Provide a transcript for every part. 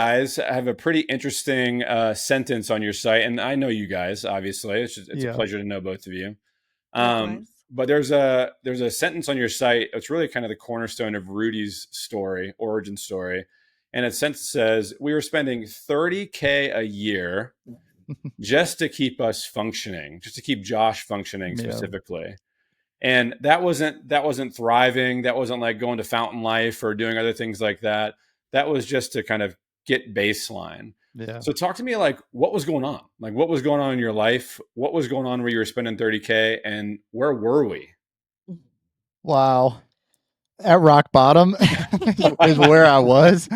guys have a pretty interesting sentence on your site, and I know you guys. Obviously, it's a Yeah. pleasure to know both of you. Likewise. But there's a sentence on your site. It's really kind of the cornerstone of Rudy's story, origin story, and it sentence says we were spending 30K a year just to keep us functioning, just to keep Josh functioning Yeah. specifically. And that wasn't thriving. That wasn't like going to Fountain Life or doing other things like that. That was just to kind of get baseline. Yeah. So talk to me, like, what was going on? Like, what was going on in your life? What was going on where you were spending 30K, and where were we? Wow. At rock bottom is where I was.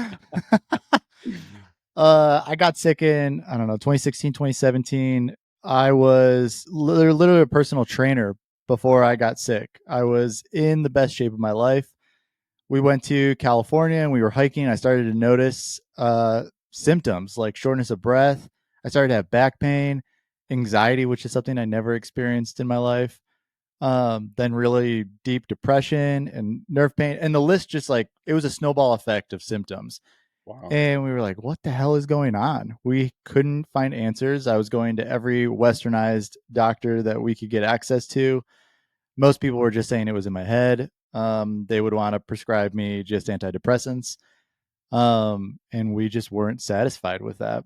I got sick in, I don't know, 2016, 2017. I was literally a personal trainer before I got sick. I was in the best shape of my life. We went to California and we were hiking. I started to notice symptoms like shortness of breath. I started to have back pain, anxiety, which is something I never experienced in my life. Then really deep depression and nerve pain. And the list just like it was a snowball effect of symptoms. Wow. And we were like, what the hell is going on? We couldn't find answers. I was going to every westernized doctor that we could get access to. Most people were just saying it was in my head. They would want to prescribe me just antidepressants. And we just weren't satisfied with that.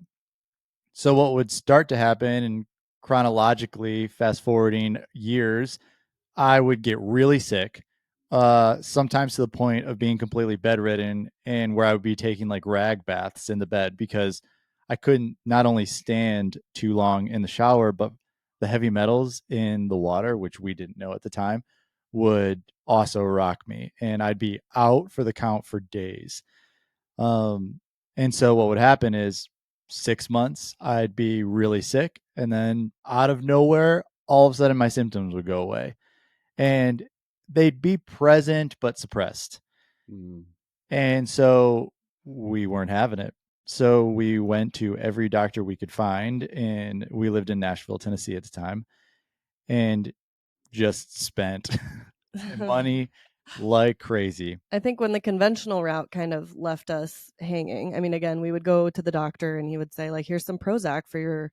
So, what would start to happen, and chronologically, fast forwarding years, I would get really sick, sometimes to the point of being completely bedridden, and where I would be taking like rag baths in the bed because I couldn't not only stand too long in the shower, but the heavy metals in the water, which we didn't know at the time, would also rock me, and I'd be out for the count for days. Um, and so what would happen is 6 months I'd be really sick, and then out of nowhere, all of a sudden my symptoms would go away and they'd be present but suppressed. Mm. And so we weren't having it. So we went to every doctor we could find, and we lived in Nashville, Tennessee at the time, and just spent money like crazy. I think when the conventional route kind of left us hanging, I mean, again, we would go to the doctor and he would say, like, here's some Prozac for your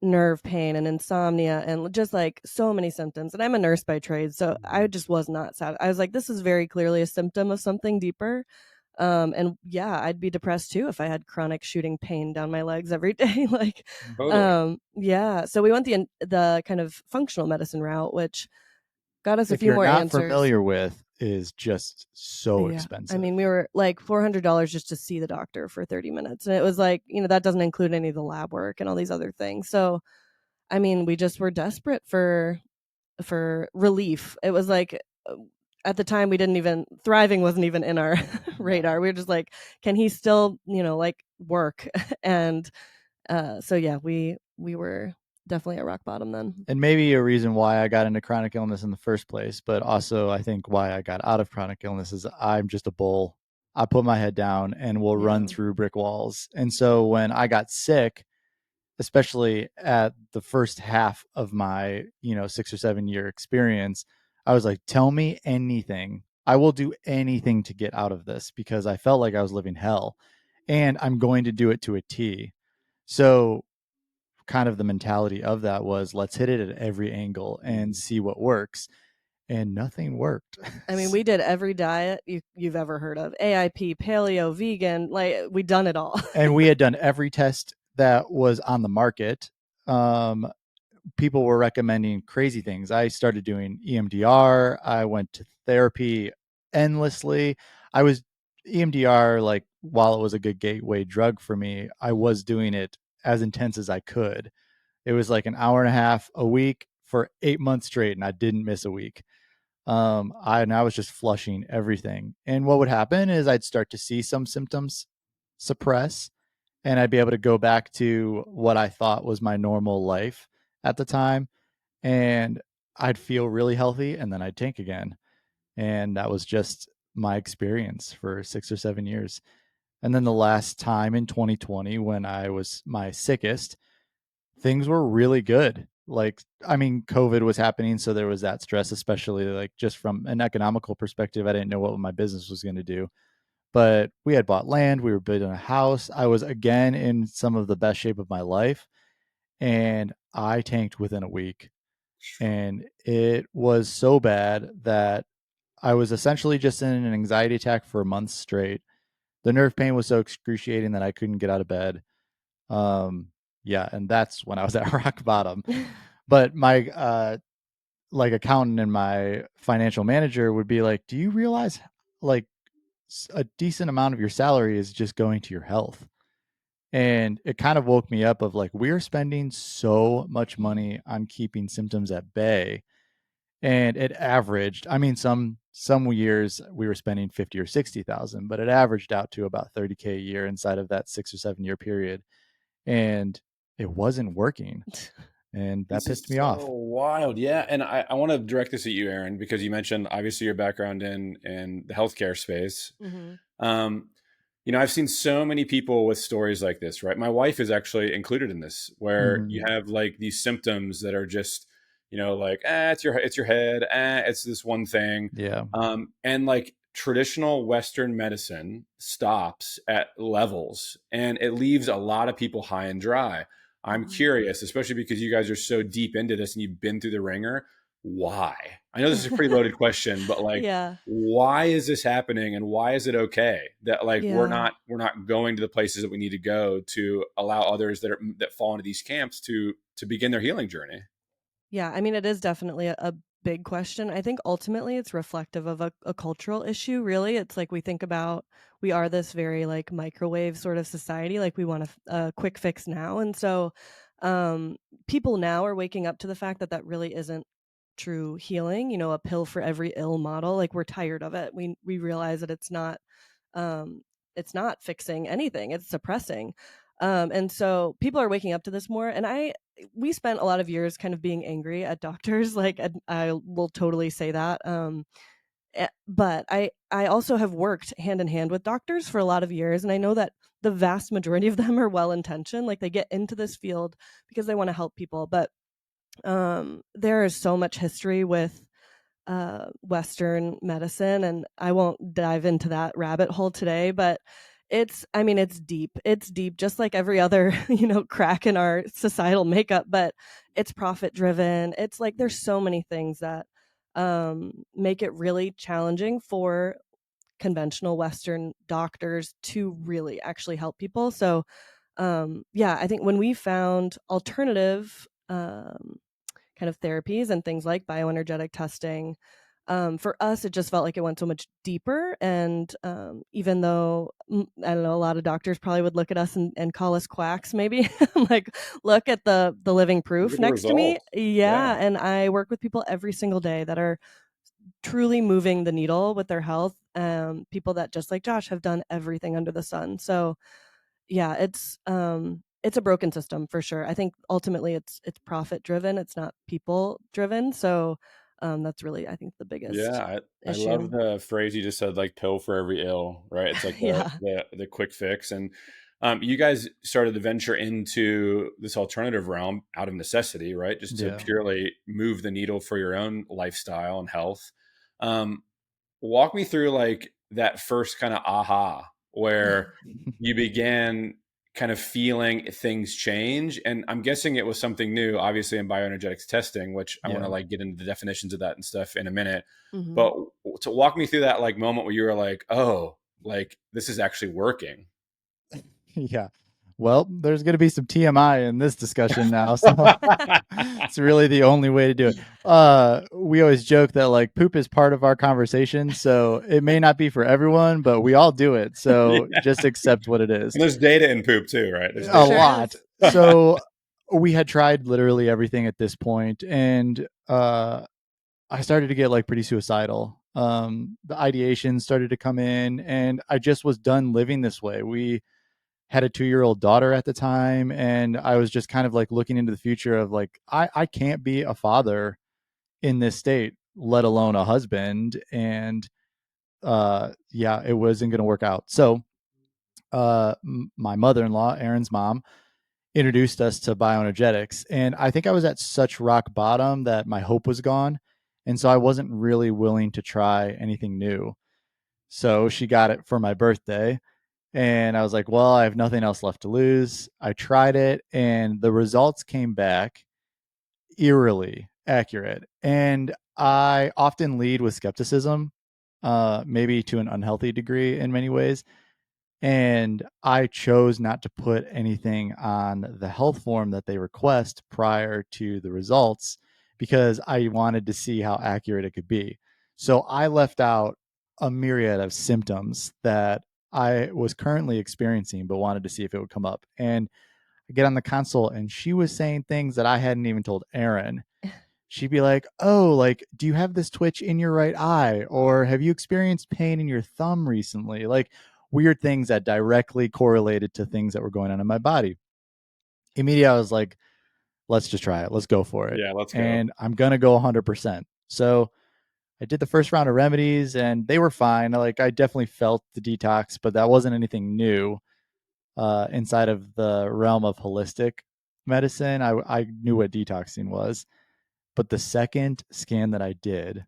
nerve pain and insomnia and just like so many symptoms. And I'm a nurse by trade. So I just was not sad. I was like, this is very clearly a symptom of something deeper. And yeah, I'd be depressed too if I had chronic shooting pain down my legs every day. Like, Totally. yeah. So we went the kind of functional medicine route, which got us a If few you're more not answers. familiar with, is just so Yeah. I expensive. mean, we were like $400 just to see the doctor for 30 minutes. And it was like, that doesn't include any of the lab work and all these other things. So, I mean, we just were desperate for relief. It was like at the time we didn't even thriving wasn't even in our radar. We were just like, can he still, like work? And so yeah, we were definitely at rock bottom then. And maybe a reason why I got into chronic illness in the first place, but also I think why I got out of chronic illness is I'm just a bull. I put my head down and will run Yeah. through brick walls. And so when I got sick, especially at the first half of my, 6 or 7 year experience, I was like, tell me anything. I will do anything to get out of this because I felt like I was living hell and I'm going to do it to a T. So kind of the mentality of that was let's hit it at every angle and Mm. see what works. And nothing worked. I mean, we did every diet you've ever heard of. AIP, paleo, vegan, like we done it all. And we had done every test that was on the market. Um, People were recommending crazy things. I started doing EMDR. I went to therapy endlessly. I was EMDR, like, while it was a good gateway drug for me, I was doing it as intense as I could. It was like an hour and a half a week for 8 months straight, and I didn't miss a week. I was just flushing everything. And what would happen is I'd start to see some symptoms suppress, and I'd be able to go back to what I thought was my normal life at the time, and I'd feel really healthy, and then I'd tank again. And that was just my experience for 6 or 7 years. And then the last time in 2020, when I was my sickest, things were really good. Like, I mean, COVID was happening, so there was that stress, especially like just from an economical perspective. I didn't know what my business was going to do, but we had bought land, we were building a house. I was again in some of the best shape of my life, and I tanked within a week. And it was so bad that I was essentially just in an anxiety attack for a month straight. The nerve pain was so excruciating that I couldn't get out of bed. Um, yeah, and that's when I was at rock bottom. But my like accountant and my financial manager would be like, "Do you realize like a decent amount of your salary is just going to your health?" And it kind of woke me up of like, we're spending so much money on keeping symptoms at bay, and it averaged, I mean, some years we were spending 50 or 60,000, but it averaged out to about 30K a year inside of that 6 or 7 year period. And it wasn't working. And that This is pissed me so off. wild. Yeah. And I want to direct this at you, Erin, because you mentioned obviously your background in the healthcare space. Hmm. Um, I've seen so many people with stories like this, right? My wife is actually included in this, where Mm-hmm. you have like these symptoms that are just, like, it's your head, it's this one thing. Yeah. And like traditional Western medicine stops at levels and it leaves a lot of people high and dry. I'm Hmm. curious, especially because you guys are so deep into this and you've been through the ringer. Why? I know this is a pretty loaded question, but like, Yeah. why is this happening and why is it okay that like we're Yeah. not going to the places that we need to go to allow others that fall into these camps to begin their healing journey? Yeah, I mean, it is definitely a big question. I think ultimately it's reflective of a cultural issue, really. It's like we think about we are this very like microwave sort of society, like we want a quick fix now. And so um, people now are waking up to the fact that that really isn't true healing, a pill for every ill model. Like we're tired of it. We realize that um, it's not fixing anything, it's suppressing. And so people are waking up to this more. And we spent a lot of years kind of being angry at doctors. Like I will totally say that. But I also have worked hand in hand with doctors for a lot of years, and I know that the vast majority of them are well intentioned. Like they get into this field because they want to help people, but there is so much history with Western medicine, and I won't dive into that rabbit hole today, but I mean, it's deep. It's deep, just like every other, crack in our societal makeup, but it's profit driven. It's like there's so many things that make it really challenging for conventional Western doctors to really actually help people. So, yeah, I think when we found alternative kind of therapies and things like bioenergetic testing. For us, it just felt like it went so much deeper. And even though, I don't know, a lot of doctors probably would look at us and call us quacks, maybe, like, look at the living Look proof at the next to me. results. Yeah. Yeah. And I work with people every single day that are truly moving the needle with their health. People that, just like Josh, have done everything under the sun. So, yeah, it's a broken system for sure. I think ultimately it's profit driven, it's not people driven. So that's really, I think, the biggest Yeah, I love issue. the phrase you just said, like pill for every ill, right? It's like the Yeah. the the quick fix. And you guys started to venture into this alternative realm out of necessity, right? Just to Yeah. purely move the needle for your own lifestyle and health. Um, Walk me through like that first kind of aha where you began kind of feeling things change. And I'm guessing it was something new, obviously, in bioenergetics testing, which I want to Yeah. like get into the definitions of that and stuff in a minute. Hmm. But to walk me through that like moment where you were like, oh, like this is actually working. Yeah. Well, there's going to be some TMI in this discussion now, so it's really the only way to do it. We always joke that like poop is part of our conversation, so it may not be for everyone, but we all do it. So Yeah. just accept what it is. And there's data in poop too, right? There's A data. Sure lot. is. So we had tried literally everything at this point, and I started to get like pretty suicidal. The ideation started to come in, and I just was done living this way. We had a 2-year-old daughter at the time, and I was just kind of like looking into the future of like I can't be a father in this state, let alone a husband. And yeah, it wasn't going to work out. So my mother-in-law, Erin's mom, introduced us to bioenergetics, and I think I was at such rock bottom that my hope was gone, and so I wasn't really willing to try anything new. So she got it for my birthday. And I was like, well, I have nothing else left to lose. I tried it, and the results came back eerily accurate. And I often lead with skepticism, maybe to an unhealthy degree in many ways. And I chose not to put anything on the health form that they request prior to the results because I wanted to see how accurate it could be. So I left out a myriad of symptoms that I was currently experiencing, but wanted to see if it would come up. And I get on the console, and she was saying things that I hadn't even told Erin. She'd be like, "Oh, like, do you have this twitch in your right eye? Or have you experienced pain in your thumb recently?" Like, weird things that directly correlated to things that were going on in my body. Immediately, I was like, let's just try it. Let's go for it. Yeah, let's go. And I'm going to go 100%. So I did the first round of remedies, and they were fine. Like, I definitely felt the detox, but that wasn't anything new inside of the realm of holistic medicine. I knew what detoxing was. But the second scan that I did,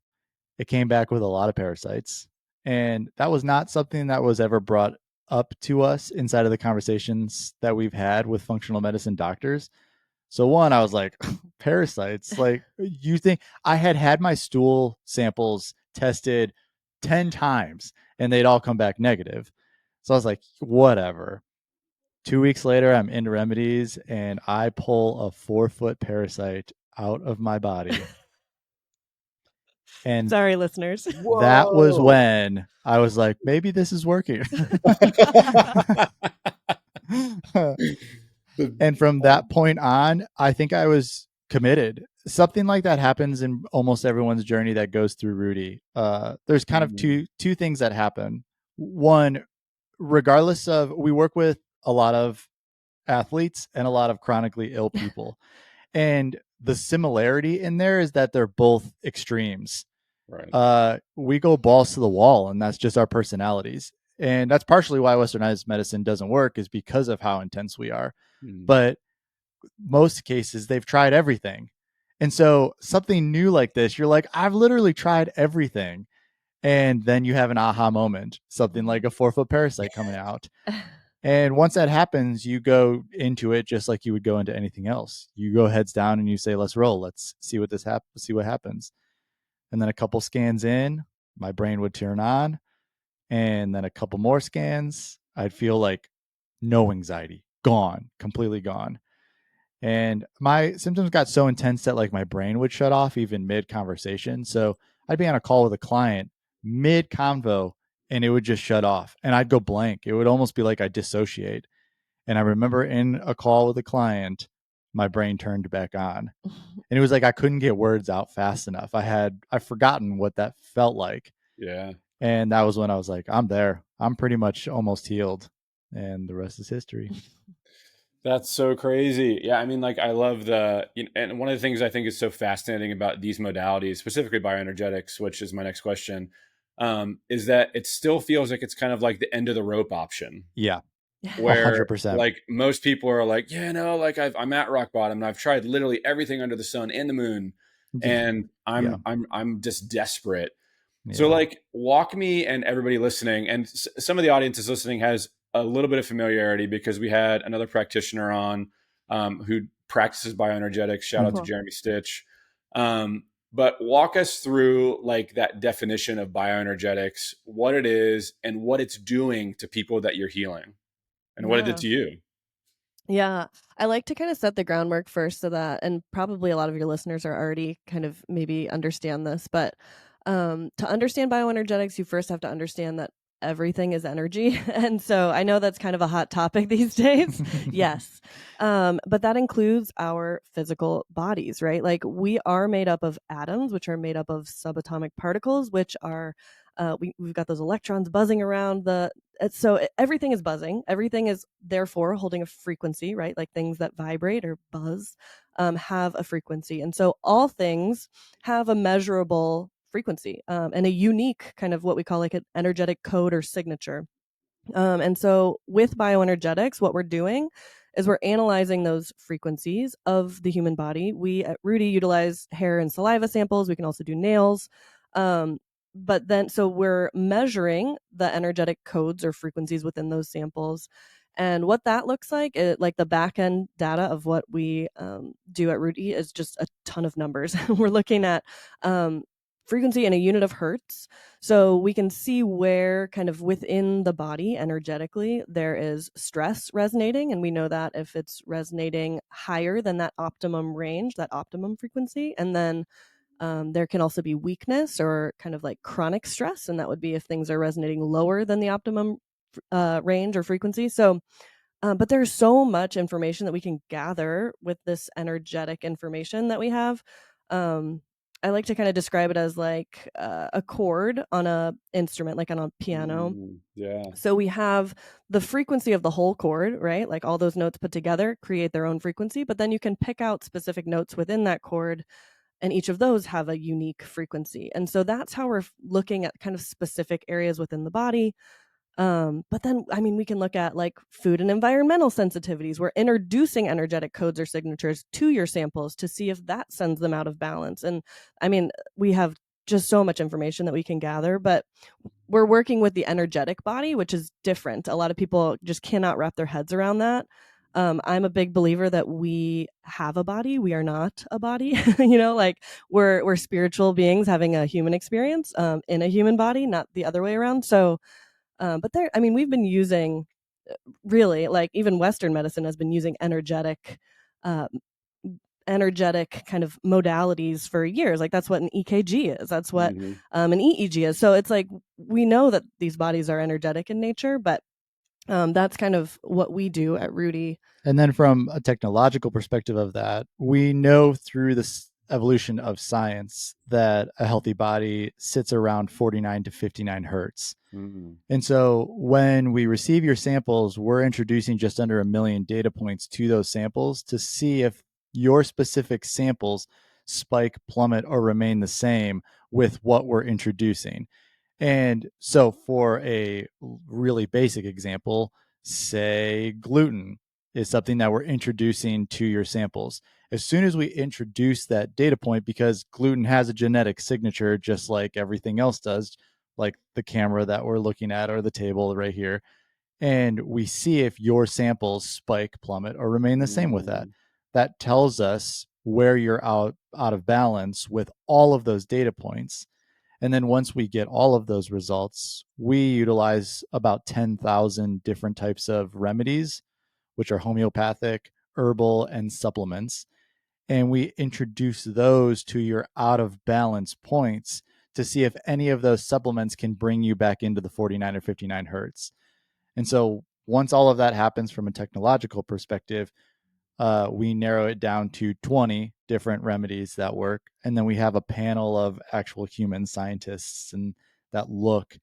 it came back with a lot of parasites. And that was not something that was ever brought up to us inside of the conversations that we've had with functional medicine doctors. So, one, I was like, parasites? Like, you think I had my stool samples tested 10 times and they'd all come back negative. So I was like, whatever. 2 weeks later, I'm into remedies and I pull a 4 foot parasite out of my body. And Sorry, listeners. that was Whoa. when I was like, maybe this is working. And from that point on, I think I was committed. Something like that happens in almost everyone's journey that goes through Rudy. There's kind of Mhm. two things that happen. One, regardless of, we work with a lot of athletes and a lot of chronically ill people. And the similarity in there is that they're both extremes. Right. We go balls to the wall, and that's just our personalities. And that's partially why westernized medicine doesn't work, is because of how intense we are. Mm. But most cases, they've tried everything. And so something new like this, you're like, I've literally tried everything. And then you have an aha moment, something like a 4 foot parasite coming out. And once that happens, you go into it just like you would go into anything else. You go heads down and you say, let's roll. Let's see what see what happens. And then a couple scans in, my brain would turn on. And then a couple more scans, I'd feel like no anxiety, gone, completely gone. And my symptoms got so intense that like my brain would shut off even mid conversation. So I'd be on a call with a client mid convo and it would just shut off and I'd go blank. It would almost be like I dissociate. And I remember in a call with a client, my brain turned back on. And it was like I couldn't get words out fast enough. I've forgotten what that felt like. Yeah. And that was when I was like, I'm there. I'm pretty much almost healed. And the rest is history. That's so crazy. Yeah, I mean, like, I love and one of the things I think is so fascinating about these modalities, specifically bioenergetics, which is my next question, is that it still feels like it's kind of like the end of the rope option, Yeah, where 100%. like most people are like, yeah, no, like I'm at rock bottom and I've tried literally everything under the sun and the moon, and Yeah. I'm just desperate. So, Yeah. like, walk me and everybody listening, and some of the audiences listening has a little bit of familiarity because we had another practitioner on who practices bioenergetics. Shout out to Mhm. Jeremy Stitch. But walk us through like that definition of bioenergetics, what it is, and what it's doing to people that you're healing, and what it did Yeah. to you. Yeah, I like to kind of set the groundwork first so that, and probably a lot of your listeners are already kind of maybe understand this, but to understand bioenergetics, you first have to understand that everything is energy. And so I know that's kind of a hot topic these days. Yes. But that includes our physical bodies, right? Like we are made up of atoms, which are made up of subatomic particles, which are we've got those electrons buzzing around so everything is buzzing. Everything is therefore holding a frequency, right? Like things that vibrate or buzz have a frequency. And so all things have a measurable frequency and a unique kind of what we call like an energetic code or signature. And so with bioenergetics, what we're doing is we're analyzing those frequencies of the human body. We at Rudy utilize hair and saliva samples. We can also do nails. but then, so we're measuring the energetic codes or frequencies within those samples. And what that looks like the back end data of what we do at Rudy is just a ton of numbers. We're looking at frequency in a unit of hertz. So we can see where kind of within the body energetically there is stress resonating. And we know that if it's resonating higher than that optimum range, that optimum frequency, and then there can also be weakness or kind of like chronic stress, and that would be if things are resonating lower than the optimum range or frequency. So, but there's so much information that we can gather with this energetic information that we have. I like to kind of describe it as like a chord on a instrument, like on a piano. Yeah. So we have the frequency of the whole chord, right? Like all those notes put together create their own frequency, but then you can pick out specific notes within that chord, and each of those have a unique frequency. And so that's how we're looking at kind of specific areas within the body. But then, I mean, we can look at like food and environmental sensitivities. We're introducing energetic codes or signatures to your samples to see if that sends them out of balance. And I mean, we have just so much information that we can gather, but we're working with the energetic body, which is different. A lot of people just cannot wrap their heads around that. I'm a big believer that we have a body. We are not a body. Like we're spiritual beings having a human experience in a human body, not the other way around. So, but there, I mean, we've been using really like even Western medicine has been using uh, energetic kind of modalities for years. Like that's what an EKG is. That's what an EEG is. So it's like we know that these bodies are energetic in nature, but that's kind of what we do at Rudy. And then from a technological perspective of that, we know through this evolution of science that a healthy body sits around 49 to 59 hertz. Mm-hmm. And so when we receive your samples, we're introducing just under 1 million data points to those samples to see if your specific samples spike, plummet, or remain the same with what we're introducing. And so for a really basic example, say gluten is something that we're introducing to your samples. As soon as we introduce that data point, because gluten has a genetic signature just like everything else does, like the camera that we're looking at or the table right here, and we see if your samples spike, plummet, or remain the same with that. That tells us where you're out of balance with all of those data points. And then once we get all of those results, we utilize about 10,000 different types of remedies, which are homeopathic, herbal, and supplements. And we introduce those to your out of balance points to see if any of those supplements can bring you back into the 49 or 59 hertz. And so once all of that happens from a technological perspective, we narrow it down to 20 different remedies that work. And then we have a panel of actual human scientists and that look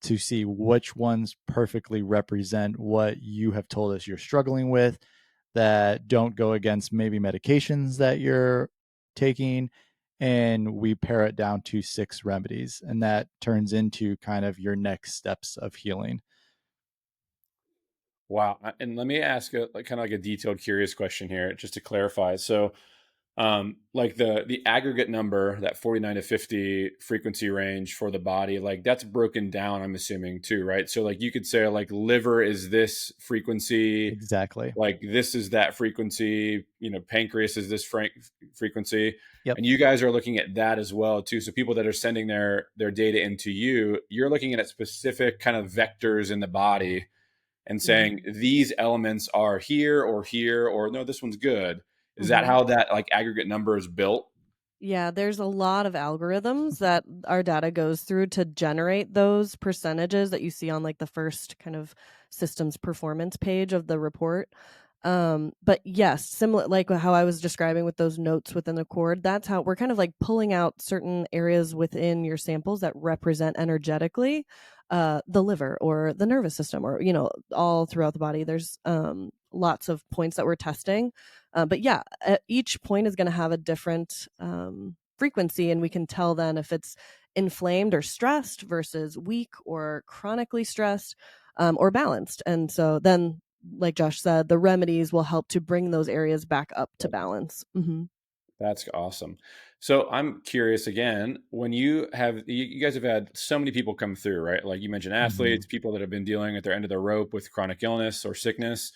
to see which ones perfectly represent what you have told us you're struggling with, that don't go against maybe medications that you're taking. And we pare it down to 6 remedies. And that turns into kind of your next steps of healing. Wow. And let me ask a kind of like a detailed, curious question here, just to clarify. So, like the aggregate number, that 49 to 50 frequency range for the body, like that's broken down, I'm assuming too, right? So like you could say like liver is this frequency, Exactly. like this is that frequency, pancreas is this frequency. Yep. And you guys are looking at that as well too. So people that are sending their data into you, you're looking at specific kind of vectors in the body and saying these elements are here, or no, this one's good. Is that how that like aggregate number is built? Yeah, there's a lot of algorithms that our data goes through to generate those percentages that you see on like the first kind of systems performance page of the report. But yes, similar like how I was describing with those notes within the chord, that's how we're kind of like pulling out certain areas within your samples that represent energetically the liver or the nervous system, or all throughout the body. There's lots of points that we're testing. But yeah, each point is going to have a different frequency, and we can tell then if it's inflamed or stressed versus weak or chronically stressed, or balanced. And so then, like Josh said, the remedies will help to bring those areas back up to balance. That's awesome. So I'm curious again, when you guys have had so many people come through, right? Like you mentioned Mm-hmm. athletes, people that have been dealing at their end of the rope with chronic illness or sickness.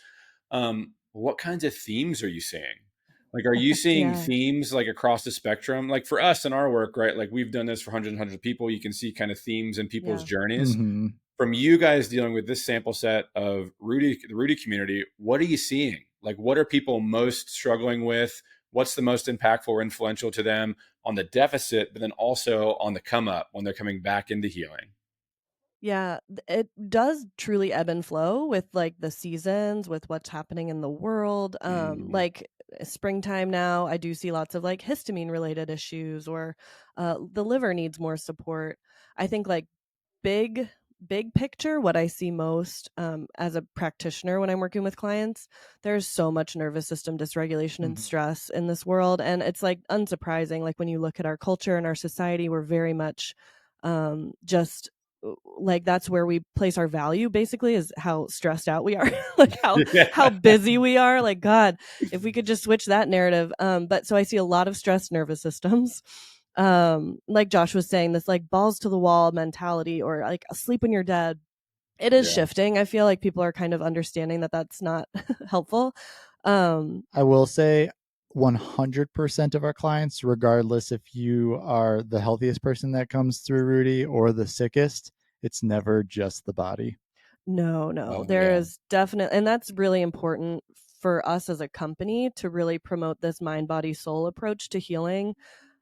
What kinds of themes are you seeing? Like, are you seeing Yeah. themes like across the spectrum? Like for us in our work, right? Like we've done this for hundreds and hundreds of people. You can see kind of themes in people's Yeah. journeys. Mm-hmm. From you guys dealing with this sample set of the Rudy community, what are you seeing? Like, what are people most struggling with? What's the most impactful or influential to them on the deficit, but then also on the come up when they're coming back into healing? Yeah, it does truly ebb and flow with like the seasons, with what's happening in the world. Mm, Like springtime now, I do see lots of like histamine related issues, or the liver needs more support. I think like big big picture, what I see most as a practitioner when I'm working with clients, there's so much nervous system dysregulation and Mm-hmm. stress in this world, and it's like unsurprising. Like when you look at our culture and our society, we're very much just like that's where we place our value, basically, is how stressed out we are. Like how yeah. busy we are. Like, god, if we could just switch that narrative. But so I see a lot of stressed nervous systems, like Josh was saying, this like balls to the wall mentality, or like sleep when you're dead. It is Yeah. shifting. I feel like people are kind of understanding that that's not helpful. um I will say 100% of our clients, regardless if you are the healthiest person that comes through Rudy or the sickest, it's never just the body. no, Oh, there yeah. is definite, and that's really important for us as a company to really promote this mind body soul approach to healing.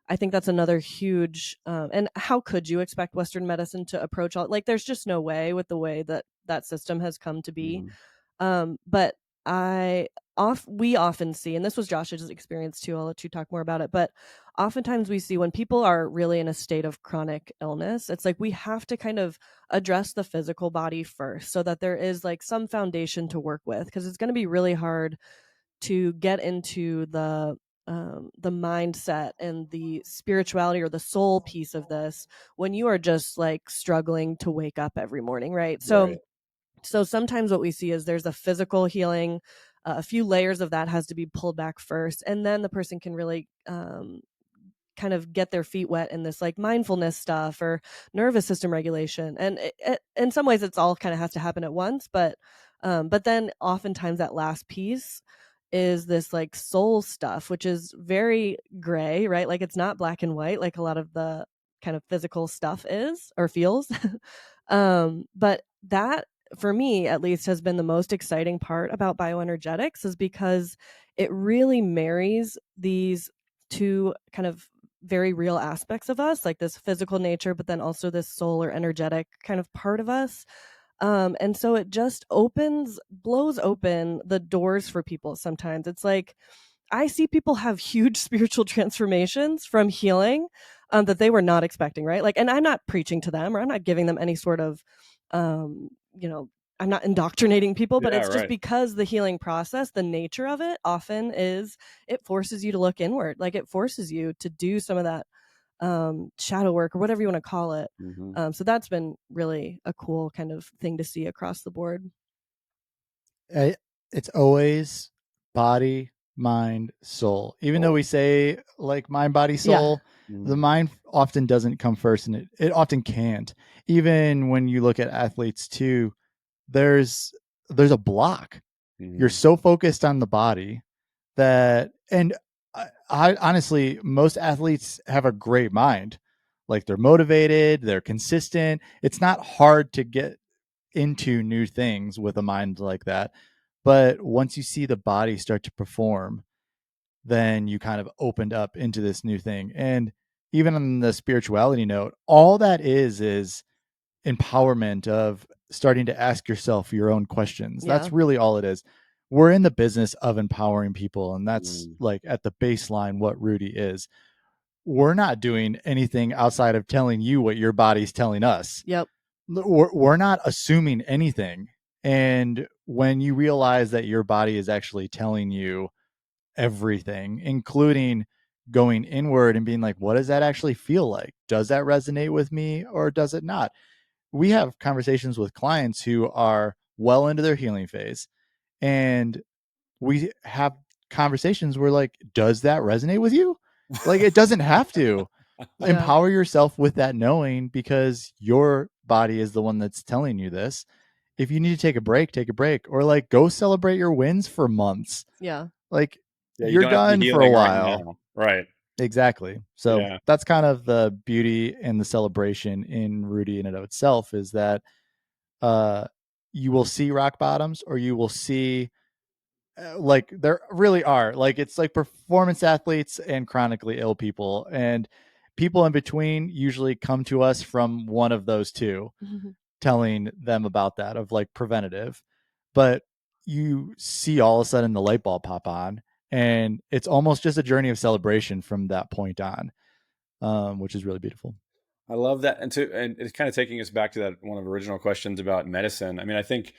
I think that's another huge, and how could you expect Western medicine to approach all, like, there's just no way with the way that that system has come to be. Mhm. But I we often see, and this was Josh's experience too, I'll let you talk more about it, but oftentimes we see when people are really in a state of chronic illness, it's like we have to kind of address the physical body first so that there is like some foundation to work with, because it's going to be really hard to get into the mindset and the spirituality or the soul piece of this when you are just like struggling to wake up every morning, right? So Right. sometimes what we see is there's a physical healing, a few layers of that has to be pulled back first, and then the person can really kind of get their feet wet in this like mindfulness stuff or nervous system regulation. And in some ways it's all kind of has to happen at once, but then oftentimes that last piece is this like soul stuff, which is very gray, right? Like it's not black and white like a lot of the kind of physical stuff is or feels. But that, for me at least, has been the most exciting part about bioenergetics, is because it really marries these two kind of very real aspects of us, like this physical nature, but then also this soul or energetic kind of part of us. And so it just blows open the doors for people sometimes. It's like I see people have huge spiritual transformations from healing, that they were not expecting, right? Like, and I'm not preaching to them, or I'm not giving them any sort of, you know, I'm not indoctrinating people, but Yeah, it's just right. because the healing process, the nature of it often is it forces you to look inward. Like it forces you to do some of that shadow work or whatever you want to call it. Mhm. So that's been really a cool kind of thing to see across the board. I, it's always body, mind, soul. Even though Cool. we say like mind, body, Yeah. soul, the Mhm. mind often doesn't come first, and it often can't. Even when you look at athletes too, there's there's a block. You're Mhm. so focused on the body that, and I honestly, most athletes have a great mind. Like they're motivated, they're consistent. It's not hard to get into new things with a mind like that. But once you see the body start to perform, then you kind of opened up into this new thing. And even on the spirituality note, all that is empowerment of starting to ask yourself your own questions. Yeah. That's really all it is. We're in the business of empowering people, and that's Mm. like at the baseline what Rudy is. We're not doing anything outside of telling you what your body's telling us. Yep. We're not assuming anything. And when you realize that your body is actually telling you everything, including going inward and being like, what does that actually feel like? Does that resonate with me or does it not? We have conversations with clients who are well into their healing phase, and we have conversations where like, does that resonate with you? Like, it doesn't have to. Yeah. Empower yourself with that knowing, because your body is the one that's telling you this. If you need to take a break, take a break, or like go celebrate your wins for months. Yeah. Like, Yeah, you you're don't have to be done for a healing right while. now. Right. Exactly. So Yeah. that's kind of the beauty and the celebration in Rudy in and of itself, is that uh you will see rock bottoms, or you will see like, there really are, like, it's like performance athletes and chronically ill people, and people in between usually come to us from one of those two, telling them about that, of like preventative. But you see all of a sudden the light bulb pop on, and it's almost just a journey of celebration from that point on, which is really beautiful. I love that. And it's kind of taking us back to that one of the original questions about medicine. I mean, I think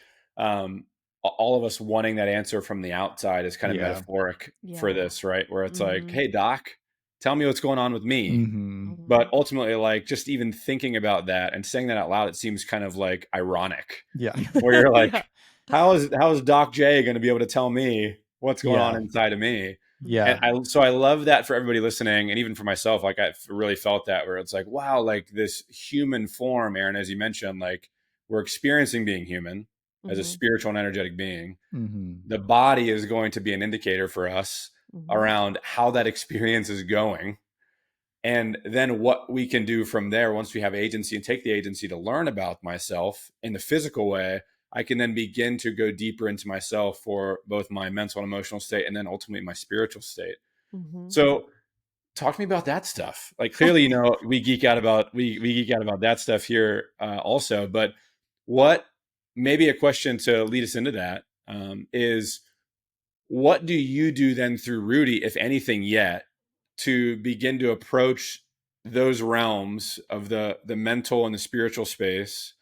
all of us wanting that answer from the outside is kind of Yeah. metaphoric for Yeah. this, right? Where it's like, Mhm. hey, doc, tell me what's going on with me. Mm-hmm. But ultimately, like, just even thinking about that and saying that out loud, it seems kind of like ironic, Yeah. where you're Yeah. like, how is Doc J going to be able to tell me what's going on Yeah. inside of me? Yeah. And so I love that for everybody listening, and even for myself. Like, I really felt that, where it's like, wow, like this human form, Erin, as you mentioned, like we're experiencing being human as a Mhm. spiritual and energetic being. Mm-hmm. The body is going to be an indicator for us Mhm. around how that experience is going, and then what we can do from there. Once we have agency and take the agency to learn about myself in the physical way, I can then begin to go deeper into myself for both my mental and emotional state, and then ultimately my spiritual state. Mhm. So talk to me about that stuff. Like, clearly, we geek out about we geek out about that stuff here also. But what, maybe a question to lead us into that, is, what do you do then through Rudy, if anything yet, to begin to approach those realms of the mental and the spiritual space?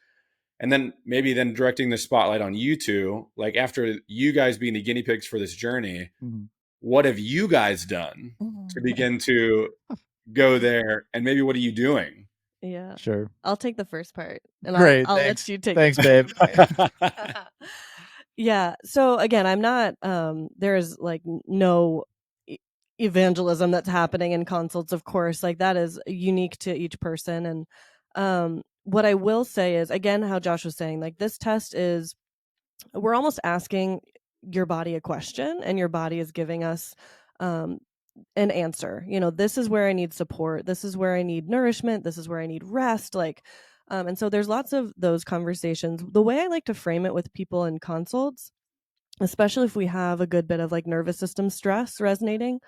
And then maybe then directing the spotlight on you two, like after you guys being the guinea pigs for this journey, Mm-hmm. what have you guys done to begin to go there? And maybe what are you doing? Yeah. Sure. I'll take the first part, and Great. I'll let Thanks. you take Thanks, the babe. Yeah. So again, I'm not there is like no evangelism that's happening in consults, of course. Like, that is unique to each person. And what I will say is, again, how Josh was saying, like, this test is, we're almost asking your body a question, and your body is giving us um an answer. This is where I need support, this is where I need nourishment, this is where I need rest. Like, and so there's lots of those conversations. The way I like to frame it with people in consults, especially if we have a good bit of like nervous system stress resonating,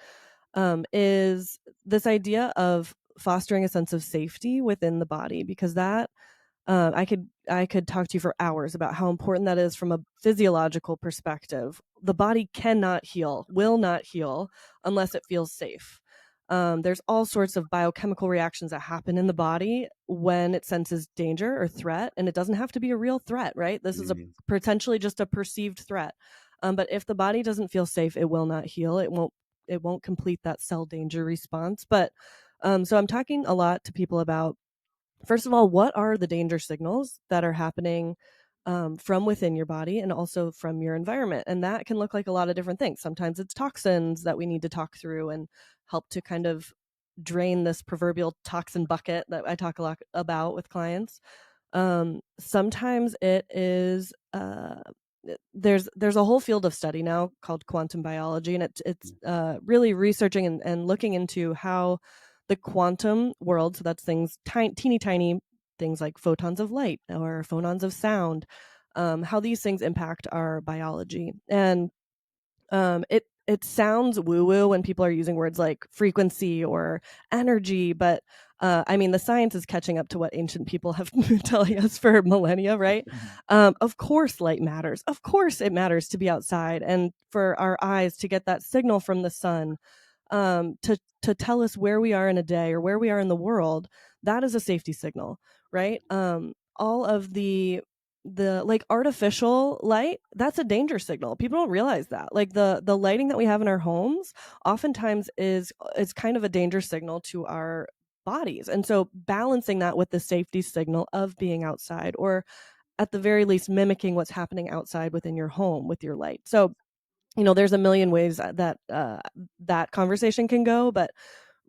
is this idea of fostering a sense of safety within the body, because that I could talk to you for hours about how important that is from a physiological perspective. The body cannot heal, will not heal, unless it feels safe. There's all sorts of biochemical reactions that happen in the body when it senses danger or threat, and it doesn't have to be a real threat, right? This is a Mhm. potentially just a perceived threat. But if the body doesn't feel safe, it will not heal. It won't complete that cell danger response. But so I'm talking a lot to people about, first of all, what are the danger signals that are happening from within your body and also from your environment? And that can look like a lot of different things. Sometimes it's toxins that we need to talk through and help to kind of drain this proverbial toxin bucket that I talk a lot about with clients. Sometimes it is there's a whole field of study now called quantum biology, and it's really researching and looking into how the quantum world, so that's things teeny tiny things like photons of light or phonons of sound, how these things impact our biology. And it sounds woo woo when people are using words like frequency or energy, but I mean, the science is catching up to what ancient people have been telling us for millennia, right? Of course, light matters. Of course, it matters to be outside and for our eyes to get that signal from the sun, to tell us where we are in a day or where we are in the world. That is a safety signal, right? All of the like artificial light, that's a danger signal. People don't realize that. Like, the lighting that we have in our homes oftentimes is kind of a danger signal to our bodies. And so balancing that with the safety signal of being outside, or at the very least mimicking what's happening outside within your home with your light. So there's a million ways that that conversation can go, but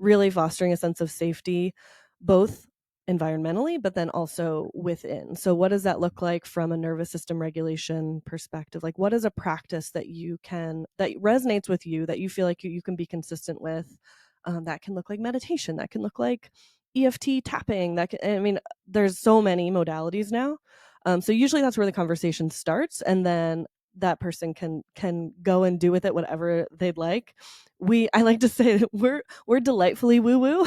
really fostering a sense of safety, both environmentally, but then also within. So what does that look like from a nervous system regulation perspective? Like, what is a practice that resonates with you, that you feel like you can be consistent with? That can look like meditation, that can look like EFT tapping, I mean, there's so many modalities now. So usually that's where the conversation starts, and then that person can go and do with it whatever they'd like. I like to say that we're delightfully woo woo,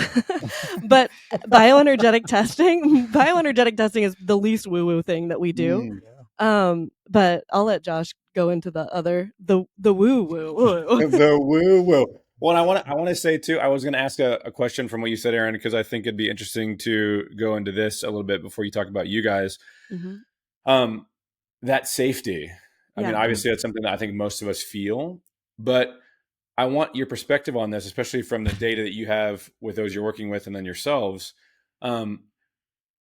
but bioenergetic testing is the least woo woo thing that we do. Mm. But I'll let Josh go into the woo woo. The woo woo. Well, I want to say too, I was going to ask a question from what you said, Erin, because I think it'd be interesting to go into this a little bit before you talk about you guys. Mm-hmm. That safety. I mean, Yeah. obviously that's something that I think most of us feel, but I want your perspective on this, especially from the data that you have with those you're working with and then yourselves. Um,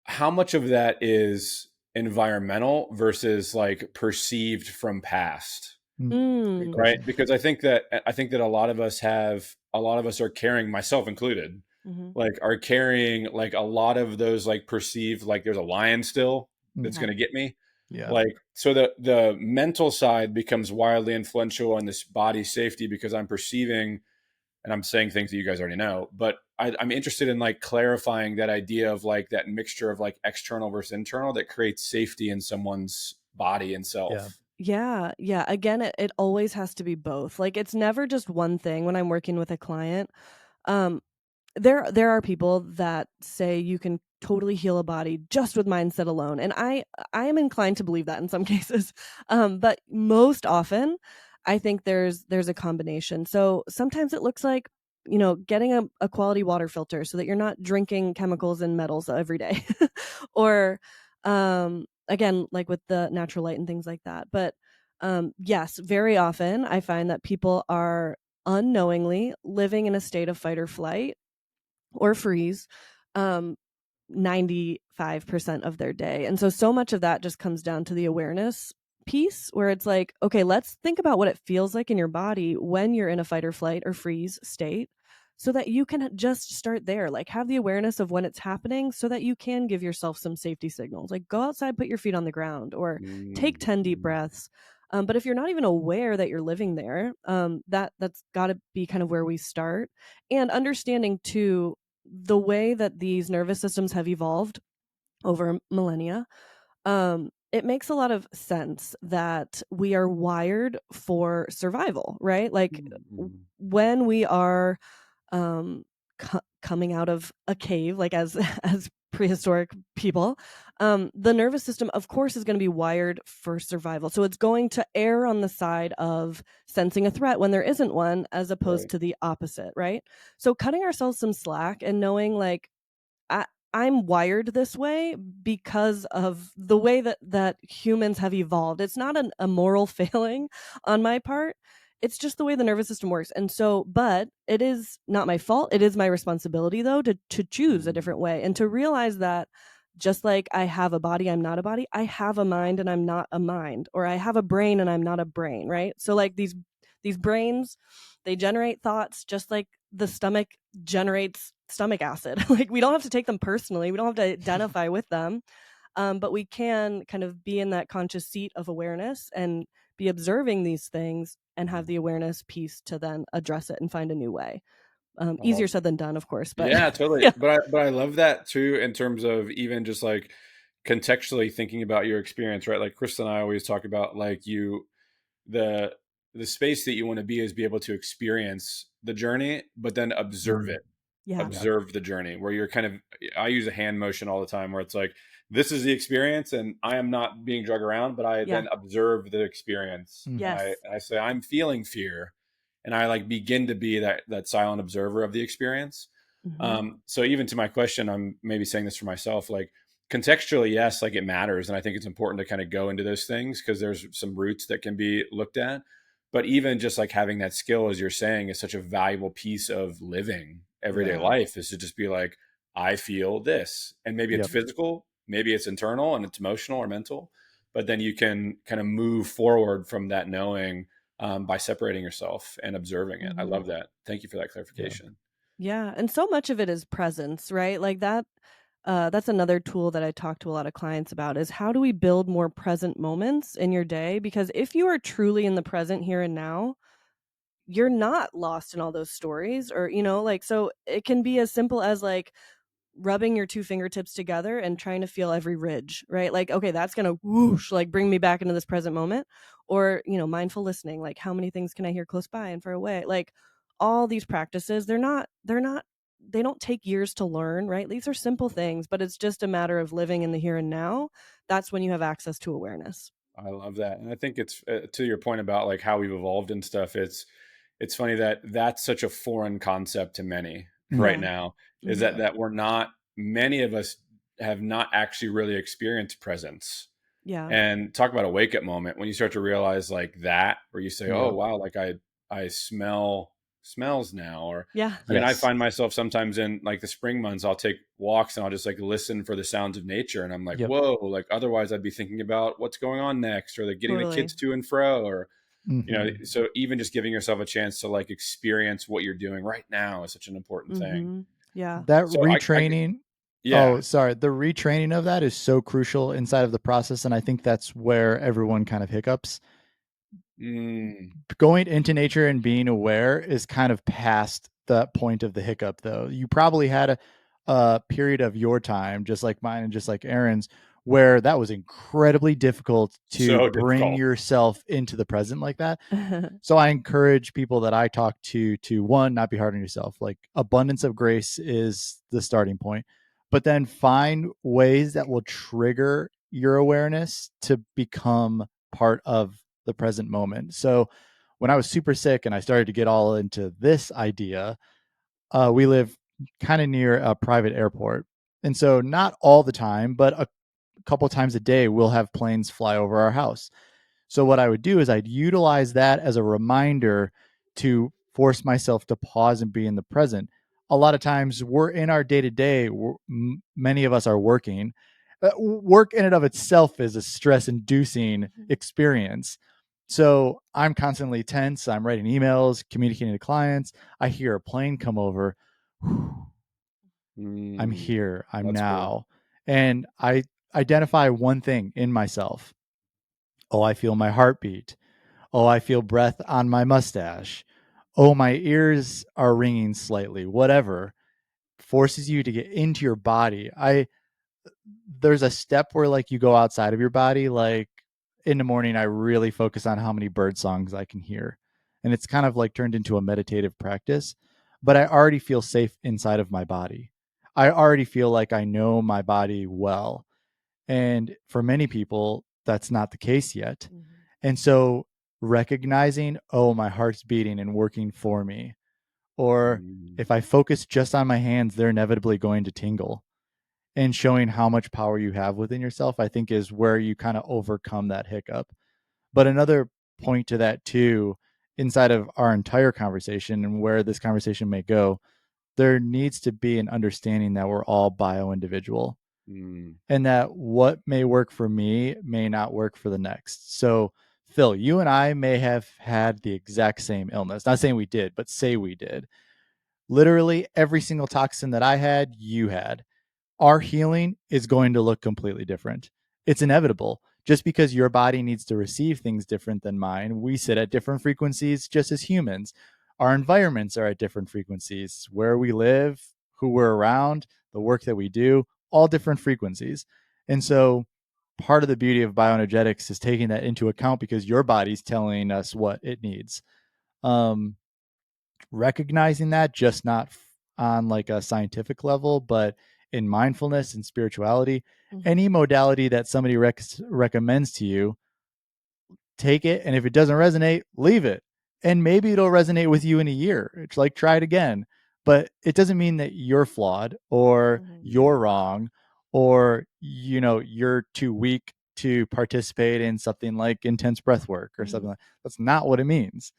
how much of that is environmental versus like perceived from past? Great Mm. Right, question. because I think that a lot of us are carrying, myself included, Mm-hmm. like are carrying like a lot of those like perceived, like there's a lion still that's Yeah. going to get me. Yeah. Like, so the mental side becomes wildly influential on this body safety because I'm perceiving, and I'm saying things that you guys already know, but I'm interested in like clarifying that idea of like that mixture of like external versus internal that creates safety in someone's body and Yeah. self. Yeah. Yeah. Again, it always has to be both. Like, it's never just one thing when I'm working with a client. Um, there are people that say you can totally heal a body just with mindset alone, and I am inclined to believe that in some cases. But most often I think there's a combination. So sometimes it looks like, getting a quality water filter so that you're not drinking chemicals and metals every day. Or again, like with the natural light and things like that. But yes, very often I find that people are unknowingly living in a state of fight or flight or freeze, um, 95% of their day. And so much of that just comes down to the awareness piece, where it's like, okay, let's think about what it feels like in your body when you're in a fight or flight or freeze state, so that you can just start there. Like, have the awareness of when it's happening so that you can give yourself some safety signals. Like, go outside, put your feet on the ground, or take 10 deep Mm. breaths. But if you're not even aware that you're living there, that's got to be kind of where we start. And understanding too the way that these nervous systems have evolved over millennia. It makes a lot of sense that we are wired for survival, right? Like, Mm. when we are um, coming out of a cave, like as as prehistoric people, the nervous system, of course, is going to be wired for survival. So it's going to err on the side of sensing a threat when there isn't one, as opposed Right. to the opposite, right? So cutting ourselves some slack and knowing, like, I, I'm wired this way because of the way that humans have evolved. It's not a moral failing on my part. It's just the way the nervous system works. And so, but it is not my fault. It is my responsibility, though, to choose a different Mm. way and to realize that, just like I have a body, I'm not a body, I have a mind and I'm not a mind, or I have a brain and I'm not a brain, right? So like these brains, they generate thoughts just like the stomach generates stomach acid. Like, we don't have to take them personally. We don't have to identify with them. But we can kind of be in that conscious seat of awareness and be observing these things and have the awareness piece to then address it and find a new way. I Easier love said than done, of course, but Yeah, totally. yeah. But I love that too in terms of even just like contextually thinking about your experience, right? Like Chris and I always talk about like the the space that you want to be is be able to experience the journey, but then observe Mm. it. Yeah. Yeah. Observe the journey where you're kind of, I use a hand motion all the time where it's like this is the experience and I am not being drug around, but I Yeah. then observe the experience Mm. and Yes. I say I'm feeling fear and I like begin to be that silent observer of the experience. Mm-hmm. So even to my question, I'm maybe saying this for myself, like contextually, yes, like it matters. And I think it's important to kind of go into those things because there's some roots that can be looked at. But even just like having that skill, as you're saying, is such a valuable piece of living everyday Yeah. life is to just be like, I feel this. And maybe it's Yep. physical, maybe it's internal and it's emotional or mental. But then you can kind of move forward from that knowing by separating yourself and observing it. I Mm-hmm. love that. Thank you for that Yeah. clarification. Yeah, and so much of it is presence, right? Like that that's another tool that I talk to a lot of clients about is how do we build more present moments in your day? Because if you are truly in the present here and now, you're not lost in all those stories or, like, so it can be as simple as like rubbing your two fingertips together and trying to feel every ridge, right? Like, okay, that's going to whoosh, like bring me back into this present moment. Or, mindful listening, like how many things can I hear close by and far away? Like all these practices, they don't take years to learn, right? These are simple things, but it's just a matter of living in the here and now. That's when you have access to awareness. I love that. And I think it's to your point about like how we've evolved and stuff. It's funny that that's such a foreign concept to many right Mm. Yeah. now, is Hmm. that we're not, many of us have not actually really experienced presence. Yeah. And talk about a wake up moment when you start to realize like that, where you say, oh Yeah. wow, like I smell smells now. Or Yeah. I mean, I Yes. find myself sometimes in like the spring months, I'll take walks and I'll just like listen for the sounds of nature. And I'm like, Yep. whoa, like otherwise I'd be thinking about what's going on next, or like getting the Totally. kids to and fro, or Hmm. so even just giving yourself a chance to like experience what you're doing right now is such an important thing. Hmm. Yeah. That So I retraining. yeah. Oh, sorry. The retraining of that is so crucial inside of the process. And I think that's where everyone kind of hiccups. Mm, Going into nature and being aware is kind of past that point of the hiccup, though. You probably had a period of your time, just like mine and just like Erin's, where that was incredibly difficult to so bring difficult. yourself into the present like that. So I encourage people that I talk to one, not be hard on yourself. Like abundance of grace is the starting point, but then find ways that will trigger your awareness to become part of the present moment. So when I was super sick and I started to get all into this idea, we live kind of near a private airport. And so not all the time, but a couple times a day, we'll have planes fly over our house. So what I would do is I'd utilize that as a reminder to force myself to pause and be in the present. A lot of times we're in our day to day. Many of us are working. Work in and of itself is a stress inducing experience. So I'm constantly tense. I'm writing emails, communicating to clients. I hear a plane come over. I'm Mm, here. I'm that's cool. now. And I identify one thing in myself. Oh, I feel my heartbeat. Oh, I feel breath on my mustache. Oh, my ears are ringing slightly. Whatever forces you to get into your body. There's a step where like you go outside of your body. Like in the morning, I really focus on how many bird songs I can hear. And it's kind of like turned into a meditative practice, but I already feel safe inside of my body. I already feel like I know my body well. And for many people, that's not the case yet. Mhm. And so recognizing, oh, my heart's beating and working for me. Or Mm, if I focus just on my hands, they're inevitably going to tingle. And showing how much power you have within yourself, I think, is where you kind of overcome that hiccup. But another point to that, too, inside of our entire conversation and where this conversation may go, there needs to be an understanding that we're all bio individual mm, and that what may work for me may not work for the next. So, Phil, you and I may have had the exact same illness. Not saying we did, but say we did. Literally every single toxin that I had, you had. Our healing is going to look completely different. It's inevitable. Just because your body needs to receive things different than mine, we sit at different frequencies just as humans. Our environments are at different frequencies. Where we live, who we're around, the work that we do, all different frequencies. And so part of the beauty of bioenergetics is taking that into account because your body's telling us what it needs. Um, Recognizing that, just not on like a scientific level, but in mindfulness and spirituality, Mhm. any modality that somebody recommends to you, take it. And if it doesn't resonate, leave it. And maybe it'll resonate with you in a year. It's like, try it again. But it doesn't mean that you're flawed or Mhm. you're wrong or, you're too weak to participate in something like intense breath work or something Mhm. like that's not what it means.